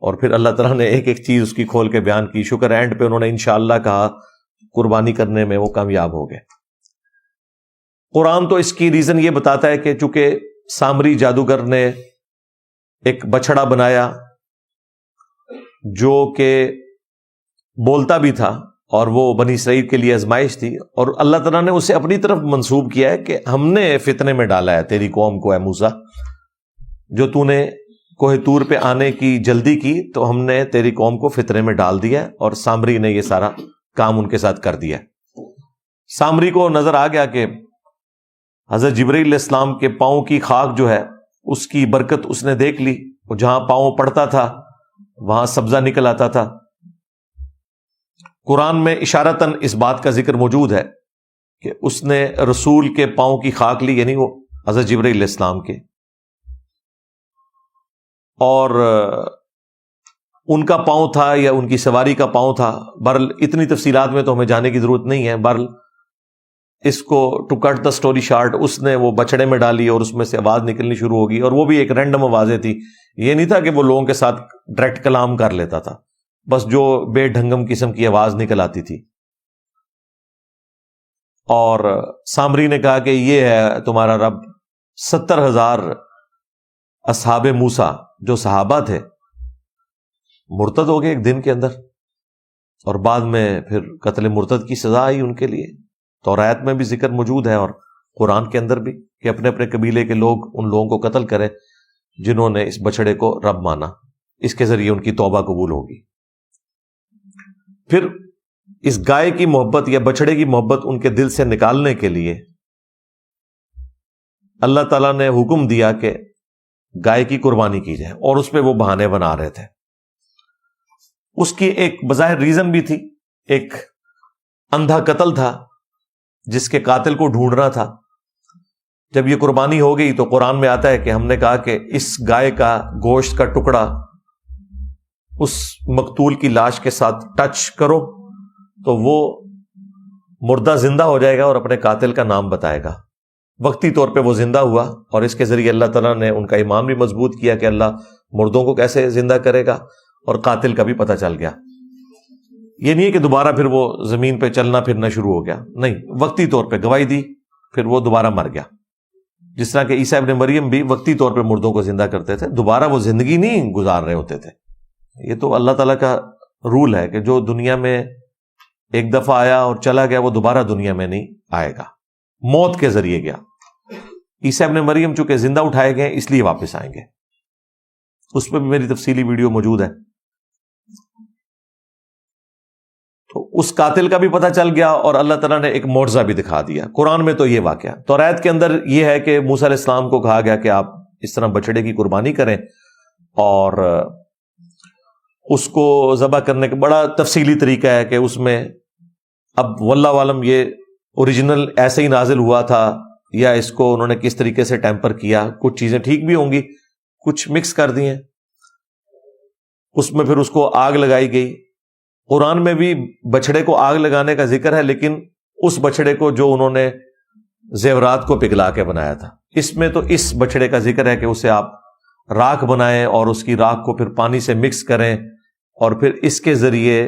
اور پھر اللہ تعالیٰ نے ایک ایک چیز اس کی کھول کے بیان کی. شکر اینڈ پہ انہوں نے انشاءاللہ کہا، قربانی کرنے میں وہ کامیاب ہو گئے. قرآن تو اس کی ریزن یہ بتاتا ہے کہ چونکہ سامری جادوگر نے ایک بچڑا بنایا جو کہ بولتا بھی تھا، اور وہ بنی اسرائیل کے لیے آزمائش تھی، اور اللہ تعالیٰ نے اسے اپنی طرف منسوب کیا ہے کہ ہم نے فتنے میں ڈالا ہے تیری قوم کو، اے موسیٰ، جو تو نے کوہ طور پہ آنے کی جلدی کی تو ہم نے تیری قوم کو فتنے میں ڈال دیا، اور سامری نے یہ سارا کام ان کے ساتھ کر دیا. سامری کو نظر آ گیا کہ حضرت جبرائیل علیہ السلام کے پاؤں کی خاک جو ہے اس کی برکت اس نے دیکھ لی، وہ جہاں پاؤں پڑتا تھا وہاں سبزہ نکل آتا تھا. قرآن میں اشارتاً اس بات کا ذکر موجود ہے کہ اس نے رسول کے پاؤں کی خاک لی، یعنی وہ حضرت جبرائیل علیہ السلام کے، اور ان کا پاؤں تھا یا ان کی سواری کا پاؤں تھا. بہرحال اتنی تفصیلات میں تو ہمیں جانے کی ضرورت نہیں ہے. بہرحال اس کو to cut the story short, اس نے وہ بچڑے میں ڈالی اور اس میں سے آواز نکلنی شروع ہوگی، اور وہ بھی ایک رینڈم آوازیں تھی. یہ نہیں تھا کہ وہ لوگوں کے ساتھ ڈائریکٹ کلام کر لیتا تھا، بس جو بے ڈھنگم قسم کی آواز نکل آتی تھی. اور سامری نے کہا کہ یہ ہے تمہارا رب. 70,000 اصحاب موسیٰ جو صحابہ تھے مرتد ہو گئے ایک دن کے اندر، اور بعد میں پھر قتل مرتد کی سزا آئی ان کے لیے. تورات میں بھی ذکر موجود ہے اور قرآن کے اندر بھی کہ اپنے اپنے قبیلے کے لوگ ان لوگوں کو قتل کریں جنہوں نے اس بچڑے کو رب مانا. اس کے ذریعے ان کی توبہ قبول ہوگی. پھر اس گائے کی محبت یا بچڑے کی محبت ان کے دل سے نکالنے کے لیے اللہ تعالیٰ نے حکم دیا کہ گائے کی قربانی کی جائے، اور اس پہ وہ بہانے بنا رہے تھے. اس کی ایک بظاہر ریزن بھی تھی، ایک اندھا قتل تھا جس کے قاتل کو ڈھونڈنا تھا. جب یہ قربانی ہو گئی تو قرآن میں آتا ہے کہ ہم نے کہا کہ اس گائے کا گوشت کا ٹکڑا اس مقتول کی لاش کے ساتھ ٹچ کرو تو وہ مردہ زندہ ہو جائے گا اور اپنے قاتل کا نام بتائے گا. وقتی طور پہ وہ زندہ ہوا، اور اس کے ذریعے اللہ تعالیٰ نے ان کا ایمان بھی مضبوط کیا کہ اللہ مردوں کو کیسے زندہ کرے گا، اور قاتل کا بھی پتہ چل گیا. یہ نہیں ہے کہ دوبارہ پھر وہ زمین پہ چلنا پھرنا شروع ہو گیا، نہیں، وقتی طور پہ گواہی دی پھر وہ دوبارہ مر گیا. جس طرح کہ عیسیٰ ابن مریم بھی وقتی طور پہ مردوں کو زندہ کرتے تھے، دوبارہ وہ زندگی نہیں گزار رہے ہوتے تھے. یہ تو اللہ تعالیٰ کا رول ہے کہ جو دنیا میں ایک دفعہ آیا اور چلا گیا وہ دوبارہ دنیا میں نہیں آئے گا، موت کے ذریعے گیا. عیسیٰ ابن مریم چونکہ زندہ اٹھائے گئے اس لیے واپس آئیں گے. اس پہ بھی میری تفصیلی ویڈیو موجود ہے. تو اس قاتل کا بھی پتہ چل گیا اور اللہ تعالیٰ نے ایک معجزہ بھی دکھا دیا. قرآن میں تو یہ واقعہ، تورات کے اندر یہ ہے کہ موسیٰ علیہ السلام کو کہا گیا کہ آپ اس طرح بچڑے کی قربانی کریں، اور اس کو ذبح کرنے کا بڑا تفصیلی طریقہ ہے کہ اس میں اب واللہ عالم یہ اوریجنل ایسے ہی نازل ہوا تھا یا اس کو انہوں نے کس طریقے سے ٹیمپر کیا. کچھ چیزیں ٹھیک بھی ہوں گی، کچھ مکس کر دی ہیں. اس میں پھر اس کو آگ لگائی گئی. قرآن میں بھی بچڑے کو آگ لگانے کا ذکر ہے، لیکن اس بچڑے کو جو انہوں نے زیورات کو پگھلا کے بنایا تھا. اس میں تو اس بچڑے کا ذکر ہے کہ اسے آپ راکھ بنائیں اور اس کی راکھ کو پھر پانی سے مکس کریں، اور پھر اس کے ذریعے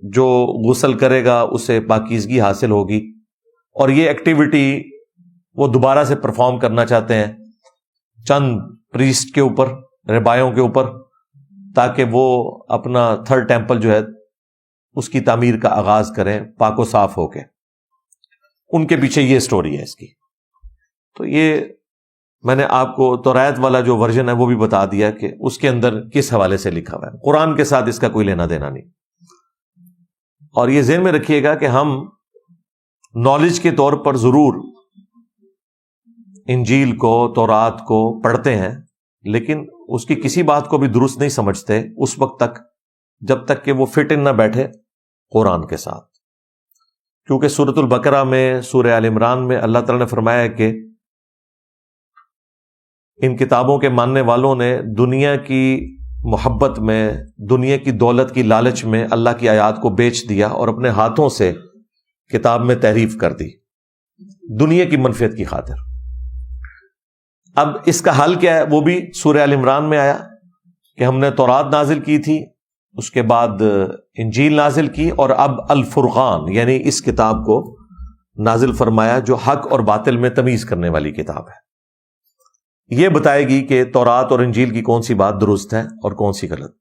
جو غسل کرے گا اسے پاکیزگی حاصل ہوگی. اور یہ ایکٹیویٹی وہ دوبارہ سے پرفارم کرنا چاہتے ہیں چند پریسٹ کے اوپر، ربایوں کے اوپر، تاکہ وہ اپنا تھرڈ ٹیمپل جو ہے اس کی تعمیر کا آغاز کریں پاک و صاف ہو کے. ان کے پیچھے یہ سٹوری ہے اس کی. تو یہ میں نے آپ کو تورات والا جو ورژن ہے وہ بھی بتا دیا کہ اس کے اندر کس حوالے سے لکھا ہوا ہے. قرآن کے ساتھ اس کا کوئی لینا دینا نہیں. اور یہ ذہن میں رکھیے گا کہ ہم نالج کے طور پر ضرور انجیل کو، تورات کو پڑھتے ہیں، لیکن اس کی کسی بات کو بھی درست نہیں سمجھتے اس وقت تک جب تک کہ وہ فٹ ان نہ بیٹھے قرآن کے ساتھ. کیونکہ سورۃ البقرہ میں، سورہ آل عمران میں اللہ تعالیٰ نے فرمایا کہ ان کتابوں کے ماننے والوں نے دنیا کی محبت میں، دنیا کی دولت کی لالچ میں اللہ کی آیات کو بیچ دیا اور اپنے ہاتھوں سے کتاب میں تحریف کر دی دنیا کی منفعت کی خاطر. اب اس کا حل کیا ہے؟ وہ بھی سورہ آل عمران میں آیا کہ ہم نے تورات نازل کی تھی، اس کے بعد انجیل نازل کی، اور اب الفرقان یعنی اس کتاب کو نازل فرمایا جو حق اور باطل میں تمیز کرنے والی کتاب ہے. یہ بتائے گی کہ تورات اور انجیل کی کون سی بات درست ہے اور کون سی غلط.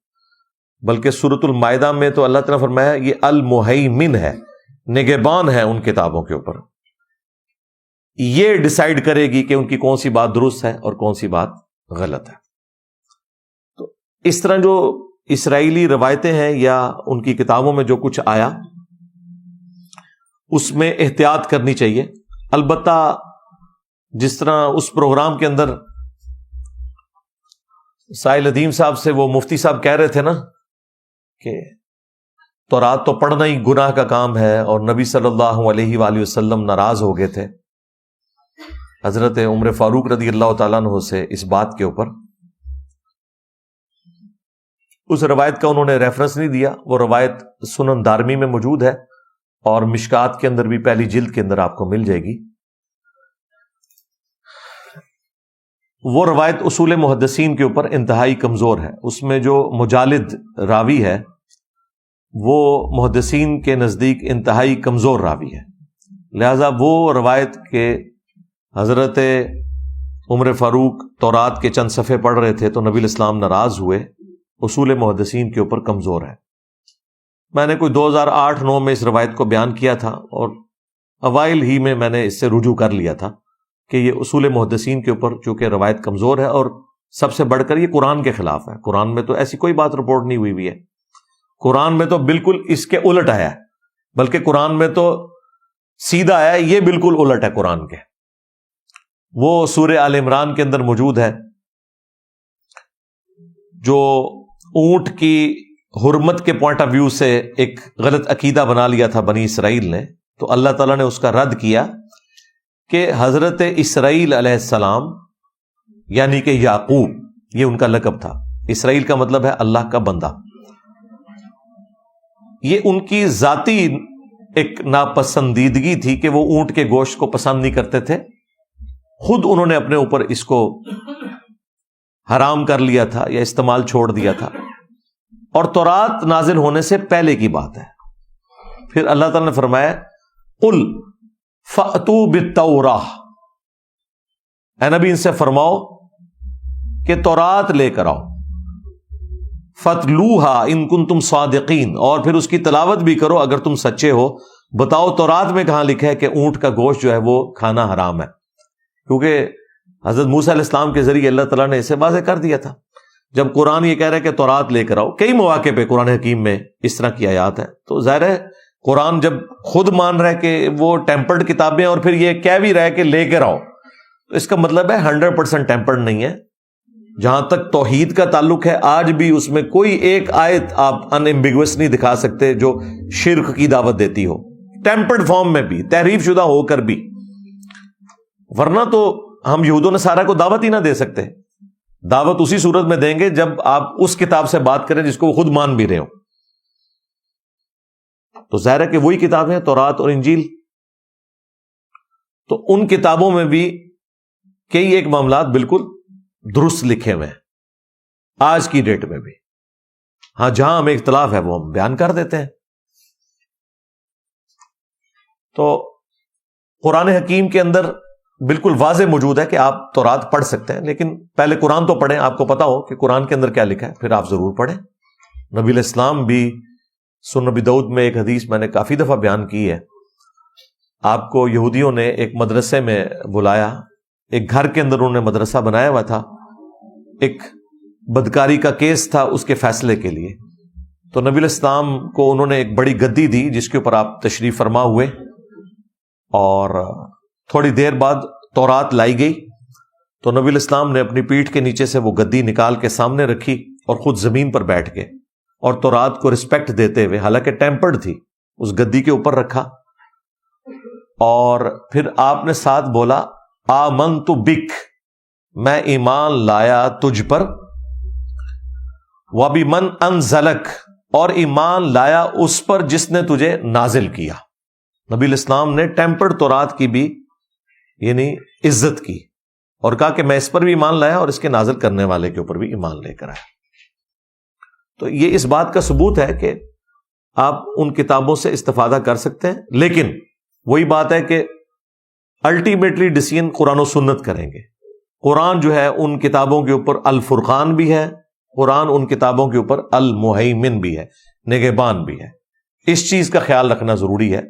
بلکہ سورۃ المائدہ میں تو اللہ تعالیٰ نے فرمایا یہ المہیمن ہے، نگہبان ہے ان کتابوں کے اوپر. یہ ڈیسائیڈ کرے گی کہ ان کی کون سی بات درست ہے اور کون سی بات غلط ہے. تو اس طرح جو اسرائیلی روایتیں ہیں یا ان کی کتابوں میں جو کچھ آیا اس میں احتیاط کرنی چاہیے. البتہ جس طرح اس پروگرام کے اندر سائل ندیم صاحب سے وہ مفتی صاحب کہہ رہے تھے نا کہ تورات تو پڑھنا ہی گناہ کا کام ہے، اور نبی صلی اللہ علیہ وآلہ وسلم ناراض ہو گئے تھے حضرت عمر فاروق رضی اللہ تعالیٰ عنہ سے اس بات کے اوپر. اس روایت کا انہوں نے ریفرنس نہیں دیا. وہ روایت سنن دارمی میں موجود ہے اور مشکات کے اندر بھی پہلی جلد کے اندر آپ کو مل جائے گی. وہ روایت اصول محدثین کے اوپر انتہائی کمزور ہے. اس میں جو مجالد راوی ہے وہ محدثین کے نزدیک انتہائی کمزور راوی ہے. لہذا وہ روایت کے حضرت عمر فاروق تورات کے چند صفحے پڑھ رہے تھے تو نبی الاسلام ناراض ہوئے، اصول محدثین کے اوپر کمزور ہے. میں نے کوئی 2008-9 میں اس روایت کو بیان کیا تھا اور اوائل ہی میں نے اس سے رجوع کر لیا تھا کہ یہ اصول محدثین کے اوپر چونکہ روایت کمزور ہے، اور سب سے بڑھ کر یہ قرآن کے خلاف ہے. قرآن میں تو ایسی کوئی بات رپورٹ نہیں ہوئی ہے. قرآن میں تو بالکل اس کے الٹ آیا ہے، بلکہ قرآن میں تو سیدھا آیا ہے، یہ بالکل الٹ ہے قرآن کے. وہ سورہ آل عمران کے اندر موجود ہے جو اونٹ کی حرمت کے پوائنٹ آف ویو سے ایک غلط عقیدہ بنا لیا تھا بنی اسرائیل نے، تو اللہ تعالیٰ نے اس کا رد کیا کہ حضرت اسرائیل علیہ السلام یعنی کہ یعقوب، یہ ان کا لقب تھا. اسرائیل کا مطلب ہے اللہ کا بندہ. یہ ان کی ذاتی ایک ناپسندیدگی تھی کہ وہ اونٹ کے گوشت کو پسند نہیں کرتے تھے. خود انہوں نے اپنے اوپر اس کو حرام کر لیا تھا یا استعمال چھوڑ دیا تھا، اور تورات نازل ہونے سے پہلے کی بات ہے. پھر اللہ تعالیٰ نے فرمایا قل فَأْتُوا بِالتَّوْرَاةِ، اے نبی ان سے فرماؤ کہ تورات لے کر آؤ. فَاتْلُوهَا إِن كُنتُمْ صَادِقِينَ، اور پھر اس کی تلاوت بھی کرو اگر تم سچے ہو. بتاؤ تورات میں کہاں لکھا ہے کہ اونٹ کا گوشت جو ہے وہ کھانا حرام ہے؟ کیونکہ حضرت موسیٰ علیہ السلام کے ذریعے اللہ تعالیٰ نے اسے واضح کر دیا تھا. جب قرآن یہ کہہ رہا ہے کہ تورات لے کر آؤ، کئی مواقع پہ قرآن حکیم میں اس طرح کی آیات ہیں، تو ظاہر ہے قرآن جب خود مان رہا ہے کہ وہ ٹیمپرڈ کتابیں اور پھر یہ کہہ بھی رہا ہے کہ لے کر آؤ، تو اس کا مطلب ہے 100% ٹیمپرڈ نہیں ہے. جہاں تک توحید کا تعلق ہے آج بھی اس میں کوئی ایک آیت آپ ان ایمبیگوس نہیں دکھا سکتے جو شرک کی دعوت دیتی ہو، ٹیمپرڈ فارم میں بھی، تحریف شدہ ہو کر بھی. ورنہ تو ہم یہود و نصارہ کو دعوت ہی نہ دے سکتے. دعوت اسی صورت میں دیں گے جب آپ اس کتاب سے بات کریں جس کو وہ خود مان بھی رہے ہو. تو ظاہر ہے کہ وہی کتابیں ہیں تورات اور انجیل. تو ان کتابوں میں بھی کئی ایک معاملات بالکل درست لکھے ہوئے ہیں آج کی ڈیٹ میں بھی. ہاں جہاں ہمیں اختلاف ہے وہ ہم بیان کر دیتے ہیں. تو قرآن حکیم کے اندر بالکل واضح موجود ہے کہ آپ تورات پڑھ سکتے ہیں، لیکن پہلے قرآن تو پڑھیں، آپ کو پتا ہو کہ قرآن کے اندر کیا لکھا ہے، پھر آپ ضرور پڑھیں. نبی علیہ السلام بھی سنن نبی داؤد میں ایک حدیث میں نے کافی دفعہ بیان کی ہے. آپ کو یہودیوں نے ایک مدرسے میں بلایا، ایک گھر کے اندر انہوں نے مدرسہ بنایا ہوا تھا، ایک بدکاری کا کیس تھا اس کے فیصلے کے لیے. تو نبی علیہ السلام کو انہوں نے ایک بڑی گدی دی جس کے اوپر آپ تشریف فرما ہوئے، اور تھوڑی دیر بعد تورات لائی گئی تو نبی الاسلام نے اپنی پیٹھ کے نیچے سے وہ گدی نکال کے سامنے رکھی اور خود زمین پر بیٹھ کے اور تورات کو رسپیکٹ دیتے ہوئے، حالانکہ ٹیمپرڈ تھی، اس گدی کے اوپر رکھا، اور پھر آپ نے ساتھ بولا آمنت بک، میں ایمان لایا تجھ پر، وبمن انزلک، اور ایمان لایا اس پر جس نے تجھے نازل کیا۔ نبی الاسلام نے ٹیمپرڈ تورات کی بھی یعنی عزت کی اور کہا کہ میں اس پر بھی ایمان لایا اور اس کے نازل کرنے والے کے اوپر بھی ایمان لے کر آیا۔ تو یہ اس بات کا ثبوت ہے کہ آپ ان کتابوں سے استفادہ کر سکتے ہیں، لیکن وہی بات ہے کہ الٹیمیٹلی ڈیسیژن قرآن و سنت کریں گے۔ قرآن جو ہے ان کتابوں کے اوپر الفرقان بھی ہے، قرآن ان کتابوں کے اوپر المہیمن بھی ہے، نگہبان بھی ہے۔ اس چیز کا خیال رکھنا ضروری ہے،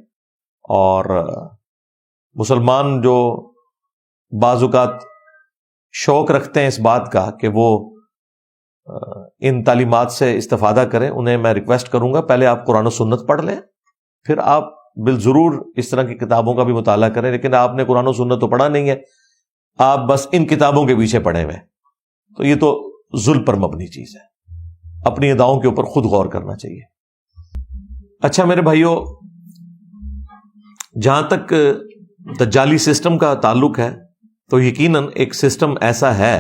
اور مسلمان جو بعض اوقات شوق رکھتے ہیں اس بات کا کہ وہ ان تعلیمات سے استفادہ کریں، انہیں میں ریکویسٹ کروں گا پہلے آپ قرآن و سنت پڑھ لیں، پھر آپ بالضرور اس طرح کی کتابوں کا بھی مطالعہ کریں۔ لیکن آپ نے قرآن و سنت تو پڑھا نہیں ہے، آپ بس ان کتابوں کے پیچھے پڑے ہوئے، تو یہ تو ظلم پر مبنی چیز ہے۔ اپنی اداؤں کے اوپر خود غور کرنا چاہیے۔ اچھا میرے بھائیوں، جہاں تک دجالی سسٹم کا تعلق ہے تو یقیناً ایک سسٹم ایسا ہے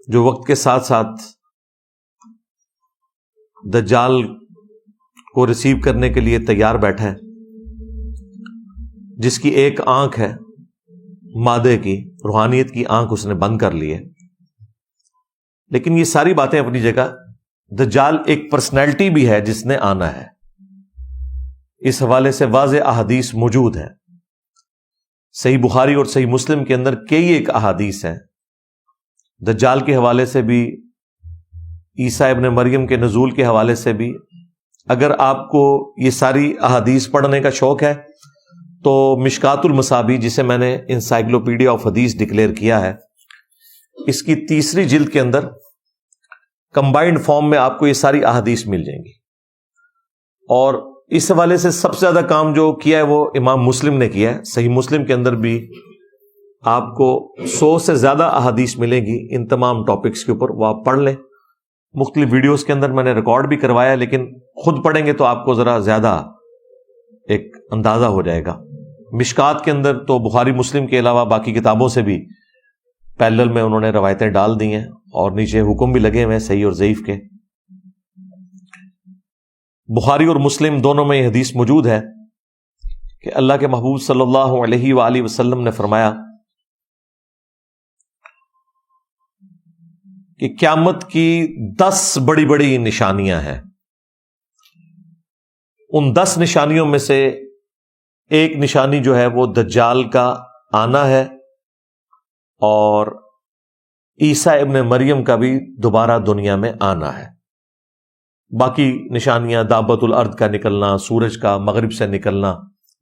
جو وقت کے ساتھ ساتھ دجال کو ریسیو کرنے کے لیے تیار بیٹھا ہے، جس کی ایک آنکھ ہے مادے کی، روحانیت کی آنکھ اس نے بند کر لی ہے۔ لیکن یہ ساری باتیں اپنی جگہ، دجال ایک پرسنالٹی بھی ہے جس نے آنا ہے۔ اس حوالے سے واضح احادیث موجود ہیں، صحیح بخاری اور صحیح مسلم کے اندر کئی ایک احادیث ہیں دجال کے حوالے سے بھی، عیسیٰ ابن مریم کے نزول کے حوالے سے بھی۔ اگر آپ کو یہ ساری احادیث پڑھنے کا شوق ہے تو مشکات المصابیح، جسے میں نے انسائکلوپیڈیا آف حدیث ڈکلیئر کیا ہے، اس کی 3 جلد کے اندر کمبائنڈ فارم میں آپ کو یہ ساری احادیث مل جائیں گی۔ اور اس حوالے سے سب سے زیادہ کام جو کیا ہے وہ امام مسلم نے کیا ہے۔ صحیح مسلم کے اندر بھی آپ کو 100 سے زیادہ احادیث ملیں گی ان تمام ٹاپکس کے اوپر، وہ آپ پڑھ لیں۔ مختلف ویڈیوز کے اندر میں نے ریکارڈ بھی کروایا، لیکن خود پڑھیں گے تو آپ کو ذرا زیادہ ایک اندازہ ہو جائے گا۔ مشکات کے اندر تو بخاری مسلم کے علاوہ باقی کتابوں سے بھی پیرلل میں انہوں نے روایتیں ڈال دی ہیں، اور نیچے حکم بھی لگے ہوئے ہیں صحیح اور ضعیف کے۔ بخاری اور مسلم دونوں میں یہ حدیث موجود ہے کہ اللہ کے محبوب صلی اللہ علیہ وآلہ وسلم نے فرمایا کہ قیامت کی 10 بڑی بڑی نشانیاں ہیں۔ ان 10 نشانیوں میں سے ایک نشانی جو ہے وہ دجال کا آنا ہے، اور عیسیٰ ابن مریم کا بھی دوبارہ دنیا میں آنا ہے۔ باقی نشانیاں دابت الارض کا نکلنا، سورج کا مغرب سے نکلنا،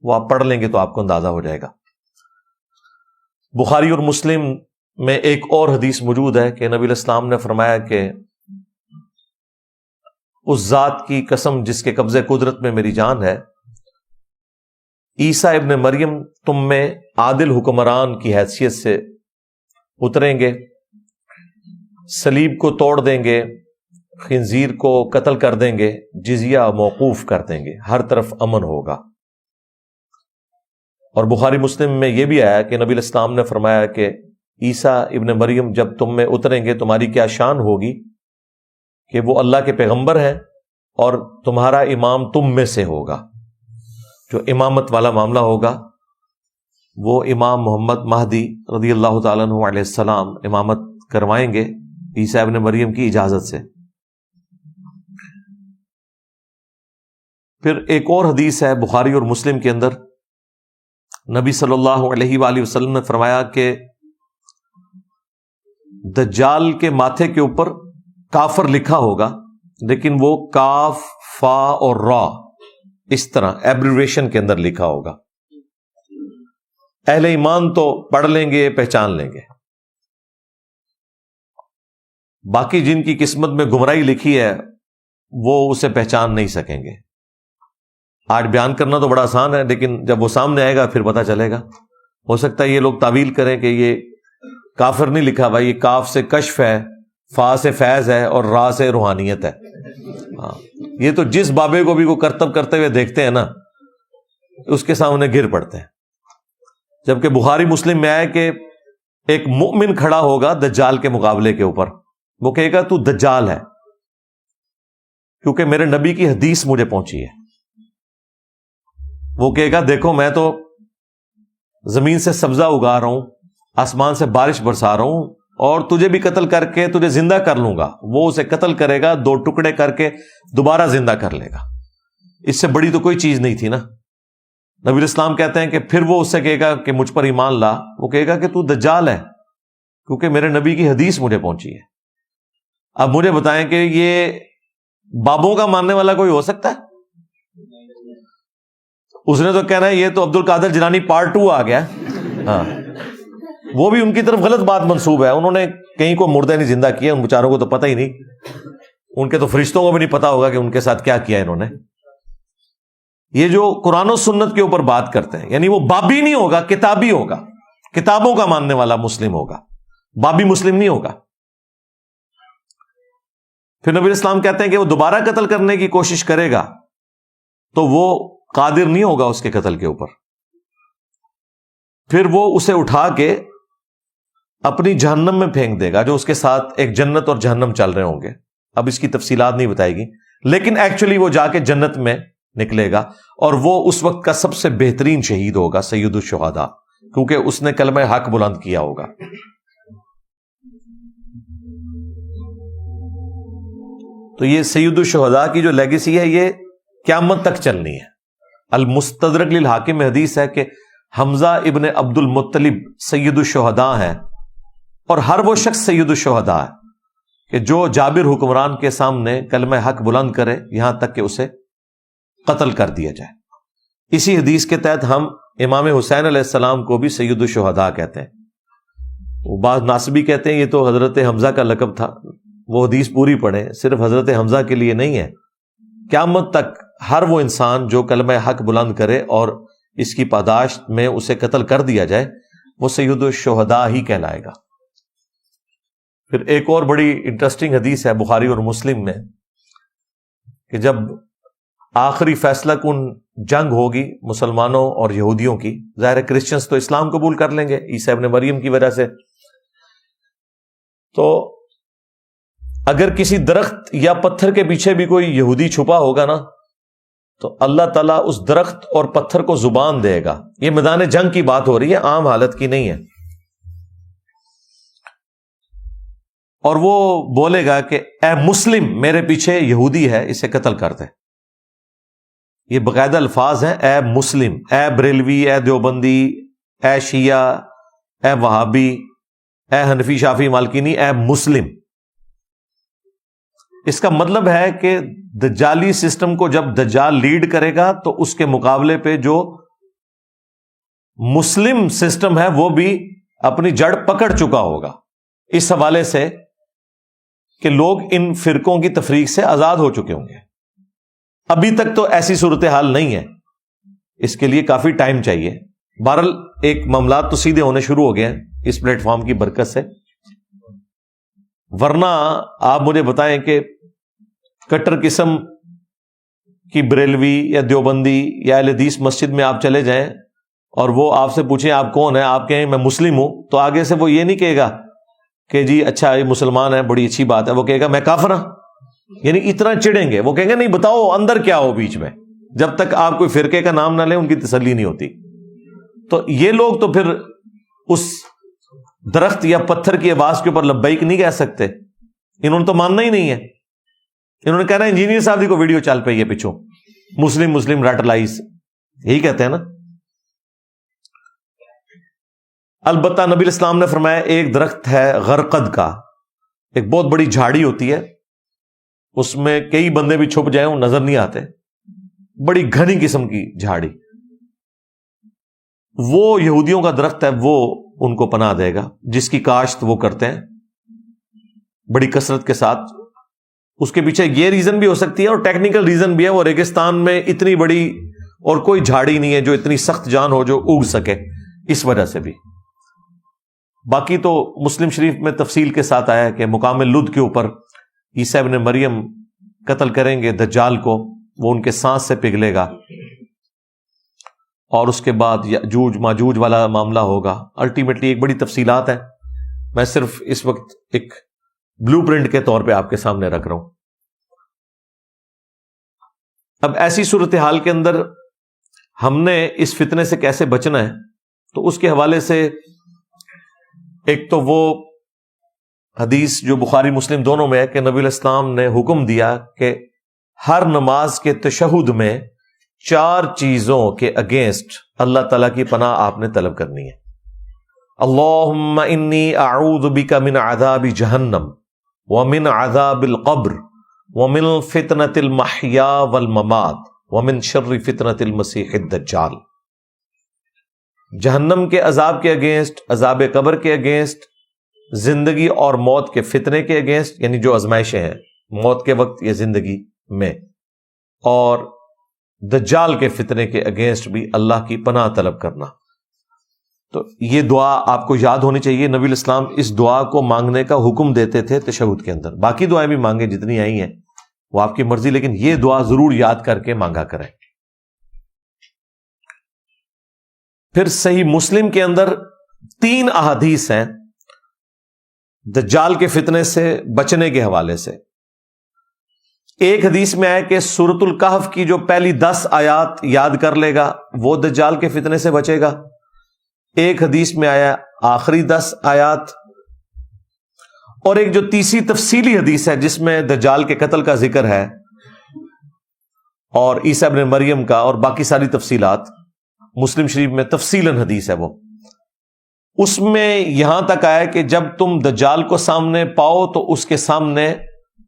وہ آپ پڑھ لیں گے تو آپ کو اندازہ ہو جائے گا۔ بخاری اور مسلم میں ایک اور حدیث موجود ہے کہ نبی الاسلام نے فرمایا کہ اس ذات کی قسم جس کے قبضے قدرت میں میری جان ہے، عیسیٰ ابن مریم تم میں عادل حکمران کی حیثیت سے اتریں گے، صلیب کو توڑ دیں گے، خنزیر کو قتل کر دیں گے، جزیہ موقوف کر دیں گے، ہر طرف امن ہوگا۔ اور بخاری مسلم میں یہ بھی آیا کہ نبی الاسلام نے فرمایا کہ عیسیٰ ابن مریم جب تم میں اتریں گے تمہاری کیا شان ہوگی کہ وہ اللہ کے پیغمبر ہیں اور تمہارا امام تم میں سے ہوگا۔ جو امامت والا معاملہ ہوگا وہ امام محمد مہدی رضی اللہ تعالیٰ عنہ علیہ السلام امامت کروائیں گے عیسیٰ ابن مریم کی اجازت سے۔ پھر ایک اور حدیث ہے بخاری اور مسلم کے اندر، نبی صلی اللہ علیہ وآلہ وسلم نے فرمایا کہ دجال کے ماتھے کے اوپر کافر لکھا ہوگا، لیکن وہ کاف، فا اور را اس طرح ایبریویشن کے اندر لکھا ہوگا۔ اہل ایمان تو پڑھ لیں گے، پہچان لیں گے، باقی جن کی قسمت میں گمراہی لکھی ہے وہ اسے پہچان نہیں سکیں گے۔ آج بیان کرنا تو بڑا آسان ہے، لیکن جب وہ سامنے آئے گا پھر پتہ چلے گا. ہو سکتا ہے یہ لوگ تعویل کریں کہ یہ کافر نہیں لکھا ہوا، یہ کاف سے کشف ہے، فا سے فیض ہے اور را سے روحانیت ہے. ہاں، یہ تو جس بابے کو بھی وہ کرتب کرتے ہوئے دیکھتے ہیں نا، اس کے سامنے گر پڑتے ہیں. جبکہ بخاری مسلم میں آئے کہ ایک مؤمن کھڑا ہوگا دجال کے مقابلے کے اوپر، وہ کہے گا تو دجال ہے، کیونکہ میرے نبی کی حدیث مجھے پہنچی ہے. وہ کہے گا دیکھو میں تو زمین سے سبزہ اگا رہا ہوں، آسمان سے بارش برسا رہا ہوں، اور تجھے بھی قتل کر کے تجھے زندہ کر لوں گا. وہ اسے قتل کرے گا، 2 ٹکڑے کر کے دوبارہ زندہ کر لے گا. اس سے بڑی تو کوئی چیز نہیں تھی نا. نبی الاسلام کہتے ہیں کہ پھر وہ اس سے کہے گا کہ مجھ پر ایمان لا. وہ کہے گا کہ تو دجال ہے، کیونکہ میرے نبی کی حدیث مجھے پہنچی ہے. اب مجھے بتائیں کہ یہ بابوں کا ماننے والا کوئی ہو سکتا ہے؟ اس نے تو کہنا ہے یہ تو عبد القادر جیلانی پارٹ 2 آ گیا. ہاں، وہ بھی ان کی طرف غلط بات منسوب ہے. انہوں نے کہیں کو مردہ نہیں زندہ کیا، ان بیچاروں کو تو پتہ ہی نہیں. ان کے تو فرشتوں کو بھی نہیں پتا ہوگا کہ ان کے ساتھ کیا کیا انہوں نے. یہ جو قرآن و سنت کے اوپر بات کرتے ہیں، یعنی وہ بابی نہیں ہوگا، کتابی ہوگا، کتابوں کا ماننے والا مسلم ہوگا، بابی مسلم نہیں ہوگا. پھر نبی اسلام کہتے ہیں کہ وہ دوبارہ قتل کرنے کی کوشش کرے گا تو وہ قادر نہیں ہوگا اس کے قتل کے اوپر. پھر وہ اسے اٹھا کے اپنی جہنم میں پھینک دے گا، جو اس کے ساتھ ایک جنت اور جہنم چل رہے ہوں گے. اب اس کی تفصیلات نہیں بتائے گی، لیکن ایکچولی وہ جا کے جنت میں نکلے گا، اور وہ اس وقت کا سب سے بہترین شہید ہوگا، سید الشہداء، کیونکہ اس نے کلمہ حق بلند کیا ہوگا. تو یہ سید الشہداء کی جو لیگیسی ہے یہ قیامت تک چلنی ہے. المستدرک للحاکم میں حدیث ہے کہ حمزہ ابن عبد المطلب سید الشہداء ہے، اور ہر وہ شخص سید الشہداء ہے کہ جو جابر حکمران کے سامنے کلمہ حق بلند کرے یہاں تک کہ اسے قتل کر دیا جائے. اسی حدیث کے تحت ہم امام حسین علیہ السلام کو بھی سید الشہداء کہتے ہیں. وہ بعض ناصبی کہتے ہیں یہ تو حضرت حمزہ کا لقب تھا. وہ حدیث پوری پڑھیں، صرف حضرت حمزہ کے لیے نہیں ہے. قیامت تک ہر وہ انسان جو کلمہ حق بلند کرے اور اس کی پاداشت میں اسے قتل کر دیا جائے وہ سید الشہداء ہی کہلائے گا. پھر ایک اور بڑی انٹرسٹنگ حدیث ہے بخاری اور مسلم میں کہ جب آخری فیصلہ کن جنگ ہوگی مسلمانوں اور یہودیوں کی، ظاہر ہے کرسچنز تو اسلام قبول کر لیں گے عیسیٰ ابن مریم کی وجہ سے، تو اگر کسی درخت یا پتھر کے پیچھے بھی کوئی یہودی چھپا ہوگا نا تو اللہ تعالیٰ اس درخت اور پتھر کو زبان دے گا. یہ میدان جنگ کی بات ہو رہی ہے، عام حالت کی نہیں ہے. اور وہ بولے گا کہ اے مسلم، میرے پیچھے یہودی ہے، اسے قتل کر دے. یہ باقاعدہ الفاظ ہیں، اے مسلم، اے بریلوی، اے دیوبندی، اے شیعہ، اے وہابی، اے حنفی شافی مالکینی، اے مسلم. اس کا مطلب ہے کہ دجالی سسٹم کو جب دجال لیڈ کرے گا تو اس کے مقابلے پہ جو مسلم سسٹم ہے وہ بھی اپنی جڑ پکڑ چکا ہوگا، اس حوالے سے کہ لوگ ان فرقوں کی تفریق سے آزاد ہو چکے ہوں گے. ابھی تک تو ایسی صورتحال نہیں ہے، اس کے لیے کافی ٹائم چاہیے. بہرحال ایک معاملات تو سیدھے ہونے شروع ہو گئے ہیں اس پلیٹ فارم کی برکت سے. ورنہ آپ مجھے بتائیں کہ کٹر قسم کی بریلوی یا دیوبندی یا اہل حدیث مسجد میں آپ چلے جائیں اور وہ آپ سے پوچھیں آپ کون ہیں، آپ کہیں میں مسلم ہوں، تو آگے سے وہ یہ نہیں کہے گا کہ جی اچھا یہ مسلمان ہے، بڑی اچھی بات ہے. وہ کہے گا میں کافر ہوں. یعنی اتنا چڑیں گے، وہ کہیں گے نہیں بتاؤ اندر کیا ہو بیچ میں. جب تک آپ کوئی فرقے کا نام نہ لیں ان کی تسلی نہیں ہوتی. تو یہ لوگ تو پھر اس درخت یا پتھر کی آواز کے اوپر لبیک نہیں کہہ سکتے، انہوں نے تو ماننا ہی نہیں ہے. انہوں نے کہنا انجینئر صاحب دی کو ویڈیو چل پئی ہے پیچھوں، مسلم رٹ لائز، یہی کہتے ہیں نا. البتہ نبی اسلام نے فرمایا ایک درخت ہے غرقد کا، ایک بہت بڑی جھاڑی ہوتی ہے، اس میں کئی بندے بھی چھپ جائیں وہ نظر نہیں آتے، بڑی گھنی قسم کی جھاڑی، وہ یہودیوں کا درخت ہے، وہ ان کو پناہ دے گا، جس کی کاشت وہ کرتے ہیں بڑی کثرت کے ساتھ. اس کے پیچھے یہ ریزن بھی ہو سکتی ہے اور ٹیکنیکل ریزن بھی ہے، وہ ریگستان میں اتنی بڑی اور کوئی جھاڑی نہیں ہے جو اتنی سخت جان ہو جو اگ سکے، اس وجہ سے بھی۔ باقی تو مسلم شریف میں تفصیل کے ساتھ آیا ہے کہ مقام لد کے اوپر عیسیٰ ابن مریم قتل کریں گے دجال کو، وہ ان کے سانس سے پگھلے گا، اور اس کے بعد یاجوج ماجوج والا معاملہ ہوگا۔ الٹیمیٹلی ایک بڑی تفصیلات ہیں، میں صرف اس وقت ایک بلو پرنٹ کے طور پہ آپ کے سامنے رکھ رہا ہوں۔ اب ایسی صورتحال کے اندر ہم نے اس فتنے سے کیسے بچنا ہے، تو اس کے حوالے سے ایک تو وہ حدیث جو بخاری مسلم دونوں میں ہے کہ نبی علیہ السلام نے حکم دیا کہ ہر نماز کے تشہد میں 4 چیزوں کے اگینسٹ اللہ تعالیٰ کی پناہ آپ نے طلب کرنی ہے۔ اللہم انی اعوذ بک من عذاب جہنم ومن عذاب القبر ومن فتنة المحیا والممات ومن شر فتنة المسیح الدجال۔ جہنم کے عذاب کے اگینسٹ، عذاب قبر کے اگینسٹ، زندگی اور موت کے فتنے کے اگینسٹ، یعنی جو آزمائشیں ہیں موت کے وقت یا زندگی میں، اور دجال کے فتنے کے اگینسٹ بھی اللہ کی پناہ طلب کرنا۔ تو یہ دعا آپ کو یاد ہونی چاہیے۔ نبی علیہ السلام اس دعا کو مانگنے کا حکم دیتے تھے تشہد کے اندر، باقی دعائیں بھی مانگیں جتنی آئی ہیں وہ آپ کی مرضی، لیکن یہ دعا ضرور یاد کر کے مانگا کریں۔ پھر صحیح مسلم کے اندر 3 احادیث ہیں دجال کے فتنے سے بچنے کے حوالے سے۔ ایک حدیث میں ہے کہ سورۃ الکہف کی جو پہلی 10 آیات یاد کر لے گا وہ دجال کے فتنے سے بچے گا۔ ایک حدیث میں آیا آخری 10 آیات، اور ایک جو تیسری تفصیلی حدیث ہے جس میں دجال کے قتل کا ذکر ہے اور عیسیٰ ابن مریم کا اور باقی ساری تفصیلات مسلم شریف میں تفصیلاً حدیث ہے، وہ اس میں یہاں تک آیا کہ جب تم دجال کو سامنے پاؤ تو اس کے سامنے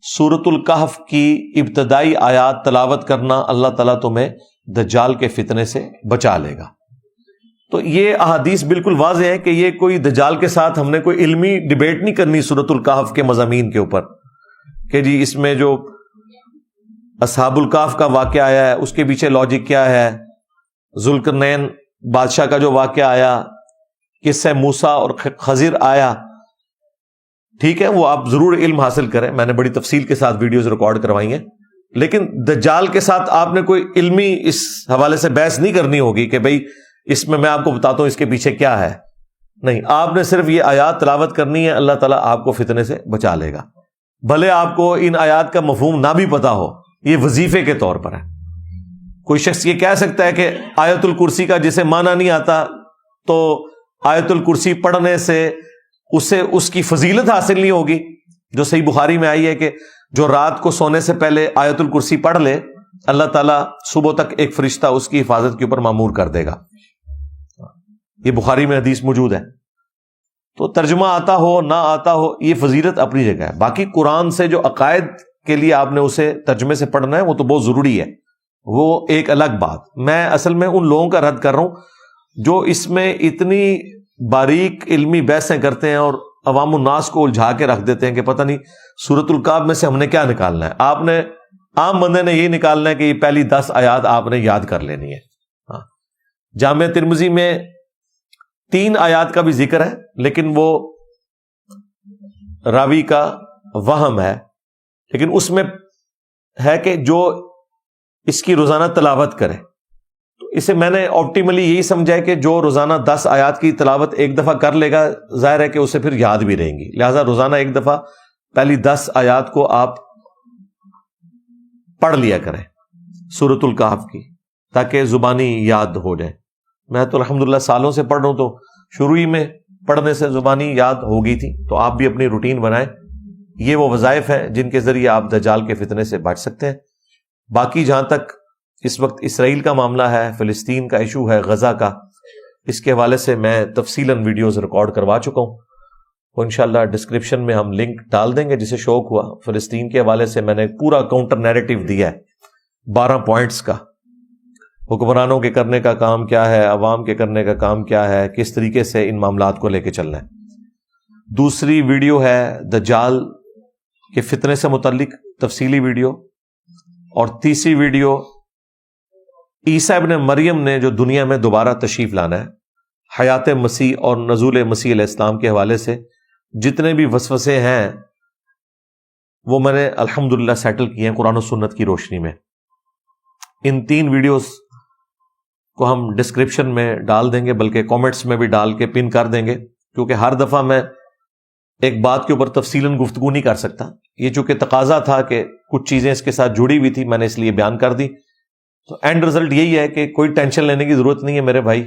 سورۃ الکہف کی ابتدائی آیات تلاوت کرنا، اللہ تعالیٰ تمہیں دجال کے فتنے سے بچا لے گا۔ تو یہ احادیث بالکل واضح ہے کہ یہ کوئی دجال کے ساتھ ہم نے کوئی علمی ڈیبیٹ نہیں کرنی سورۃ الکہف کے مضامین کے اوپر کہ جی اس میں جو اصحاب الکہف کا واقعہ آیا ہے اس کے پیچھے لاجک کیا ہے، ذوالقرنین بادشاہ کا جو واقعہ آیا، قصہ موسیٰ اور خضر آیا، ٹھیک ہے وہ آپ ضرور علم حاصل کریں، میں نے بڑی تفصیل کے ساتھ ویڈیوز ریکارڈ کروائی ہیں، لیکن دجال کے ساتھ آپ نے کوئی علمی اس حوالے سے بحث نہیں کرنی ہوگی کہ بھئی اس میں آپ کو بتاتا ہوں اس کے پیچھے کیا ہے، نہیں، آپ نے صرف یہ آیات تلاوت کرنی ہے، اللہ تعالیٰ آپ کو فتنے سے بچا لے گا۔ بھلے آپ کو ان آیات کا مفہوم نہ بھی پتا ہو، یہ وظیفے کے طور پر ہے۔ کوئی شخص یہ کہہ سکتا ہے کہ آیت الکرسی کا جسے معنی نہیں آتا تو آیت الکرسی پڑھنے سے اسے اس کی فضیلت حاصل نہیں ہوگی، جو صحیح بخاری میں آئی ہے کہ جو رات کو سونے سے پہلے آیت الکرسی پڑھ لے اللہ تعالیٰ صبح تک ایک فرشتہ اس کی حفاظت کے اوپر مامور کر دے گا، یہ بخاری میں حدیث موجود ہے۔ تو ترجمہ آتا ہو نہ آتا ہو یہ فضیلت اپنی جگہ ہے، باقی قرآن سے جو عقائد کے لیے آپ نے اسے ترجمے سے پڑھنا ہے وہ تو بہت ضروری ہے، وہ ایک الگ بات۔ میں اصل میں ان لوگوں کا رد کر رہا ہوں جو اس میں اتنی باریک علمی بحثیں کرتے ہیں اور عوام الناس کو الجھا کے رکھ دیتے ہیں کہ پتہ نہیں سورۃ الکہف میں سے ہم نے کیا نکالنا ہے۔ آپ نے عام بندے نے یہ نکالنا ہے کہ یہ پہلی 10 آیات آپ نے یاد کر لینی ہے۔ جامع ترمذی میں 3 آیات کا بھی ذکر ہے لیکن وہ راوی کا وہم ہے، لیکن اس میں ہے کہ جو اس کی روزانہ تلاوت کرے، تو اسے میں نے آپٹیملی یہی سمجھا ہے کہ جو روزانہ 10 آیات کی تلاوت ایک دفعہ کر لے گا ظاہر ہے کہ اسے پھر یاد بھی رہیں گی، لہذا روزانہ ایک دفعہ پہلی 10 آیات کو آپ پڑھ لیا کریں سورۃ الکہف کی، تاکہ زبانی یاد ہو جائے۔ میں تو الحمدللہ سالوں سے پڑھ رہا ہوں، تو شروع ہی میں پڑھنے سے زبانی یاد ہو گئی تھی، تو آپ بھی اپنی روٹین بنائیں۔ یہ وہ وظائف ہیں جن کے ذریعے آپ دجال کے فتنے سے بچ سکتے ہیں۔ باقی جہاں تک اس وقت اسرائیل کا معاملہ ہے، فلسطین کا ایشو ہے، غزہ کا، اس کے حوالے سے میں تفصیلاً ویڈیوز ریکارڈ کروا چکا ہوں، وہ انشاءاللہ ڈسکرپشن میں ہم لنک ڈال دیں گے جسے شوق ہوا۔ فلسطین کے حوالے سے میں نے پورا کاؤنٹر نیریٹو دیا ہے 12 پوائنٹس کا، حکمرانوں کے کرنے کا کام کیا ہے، عوام کے کرنے کا کام کیا ہے، کس طریقے سے ان معاملات کو لے کے چلنا ہے۔ دوسری ویڈیو ہے دجال کے فتنے سے متعلق تفصیلی ویڈیو، اور تیسری ویڈیو عیسیٰ ابن مریم نے جو دنیا میں دوبارہ تشریف لانا ہے، حیات مسیح اور نزول مسیح علیہ السلام کے حوالے سے جتنے بھی وسوسے ہیں وہ میں نے الحمدللہ سیٹل کیے ہیں قرآن و سنت کی روشنی میں. ان 3 ویڈیوز کو ہم ڈسکرپشن میں ڈال دیں گے، بلکہ کامنٹس میں بھی ڈال کے پن کر دیں گے، کیونکہ ہر دفعہ میں ایک بات کے اوپر تفصیلاً گفتگو نہیں کر سکتا. یہ چونکہ تقاضا تھا کہ کچھ چیزیں اس کے ساتھ جڑی ہوئی تھی، میں نے اس لیے بیان کر دی. تو اینڈ رزلٹ یہی ہے کہ کوئی ٹینشن لینے کی ضرورت نہیں ہے میرے بھائی،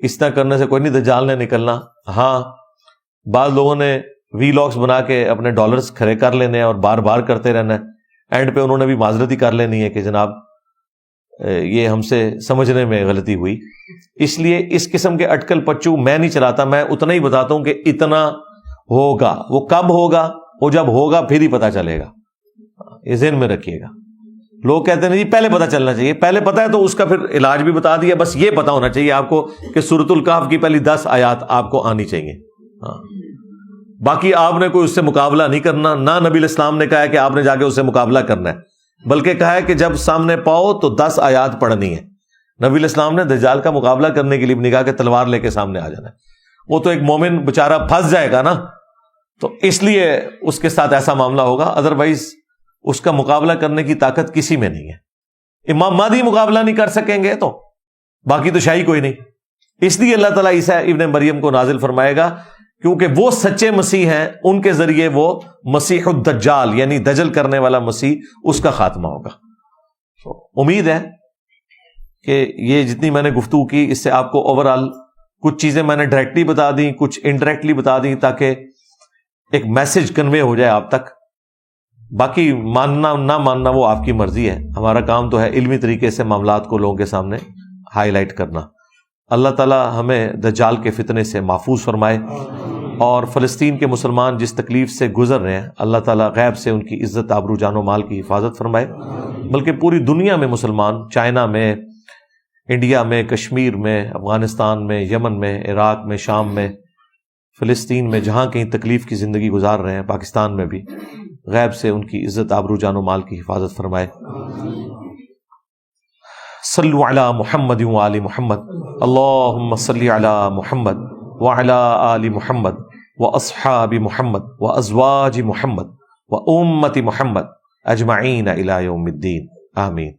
اس طرح کرنے سے کوئی نہیں دجال نے نکلنا. ہاں بعض لوگوں نے وی لاگس بنا کے اپنے ڈالرز کھڑے کر لینے اور بار بار کرتے رہنا ہے، اینڈ پہ انہوں نے بھی معذرت ہی کر لینی ہے کہ جناب یہ ہم سے سمجھنے میں غلطی ہوئی. اس لیے اس قسم کے اٹکل پچو میں نہیں چلاتا، میں اتنا ہی بتاتا ہوں کہ اتنا ہوگا. وہ کب ہوگا؟ وہ جب ہوگا پھر ہی پتا چلے گا، یہ ذہن میں رکھیے گا. لوگ کہتے ہیں جی پہلے پتا چلنا چاہیے. پہلے پتا ہے تو اس کا پھر علاج بھی بتا دیا، بس یہ پتا ہونا چاہیے آپ کو کہ سورۃ الکہف کی پہلی 10 آیات آپ کو آنی چاہیے. ہاں باقی آپ نے کوئی اس سے مقابلہ نہیں کرنا، نہ نبی علیہ السلام نے کہا ہے کہ آپ نے جا کے اس سے مقابلہ کرنا ہے، بلکہ کہا ہے کہ جب سامنے پاؤ تو 10 آیات پڑھنی ہے. نبی علیہ السلام نے دجال کا مقابلہ کرنے کے لیے نکاح کے تلوار لے کے سامنے آ جانا ہے. وہ تو ایک مومن بےچارہ پھنس جائے گا نا، تو اس لیے اس کے ساتھ ایسا معاملہ ہوگا. ادروائز اس کا مقابلہ کرنے کی طاقت کسی میں نہیں ہے. امام مہدی مقابلہ نہیں کر سکیں گے تو باقی تو شاہی کوئی نہیں. اس لیے اللہ تعالیٰ عیسیٰ ابن مریم کو نازل فرمائے گا، کیونکہ وہ سچے مسیح ہیں، ان کے ذریعے وہ مسیح الدجال یعنی دجل کرنے والا مسیح اس کا خاتمہ ہوگا. تو امید ہے کہ یہ جتنی میں نے گفتگو کی اس سے آپ کو اوورآل کچھ چیزیں میں نے ڈائریکٹلی بتا دیں، کچھ انڈائریکٹلی بتا دیں، تاکہ ایک میسج کنوے ہو جائے آپ تک. باقی ماننا نہ ماننا وہ آپ کی مرضی ہے. ہمارا کام تو ہے علمی طریقے سے معاملات کو لوگوں کے سامنے ہائی لائٹ کرنا. اللہ تعالی ہمیں دجال کے فتنے سے محفوظ فرمائے، اور فلسطین کے مسلمان جس تکلیف سے گزر رہے ہیں اللہ تعالیٰ غیب سے ان کی عزت آبرو جان و مال کی حفاظت فرمائے. بلکہ پوری دنیا میں مسلمان، چائنا میں، انڈیا میں، کشمیر میں، افغانستان میں، یمن میں، عراق میں، شام میں، فلسطین میں، جہاں کہیں تکلیف کی زندگی گزار رہے ہیں، پاکستان میں بھی غیب سے ان کی عزت آبرو جان و مال کی حفاظت فرمائے. صلو علی محمد وآل محمد، اللہم صلی علی محمد وعلی آل محمد واصحاب محمد وازواج محمد وامت محمد اجمعین الی یوم الدین. آمین.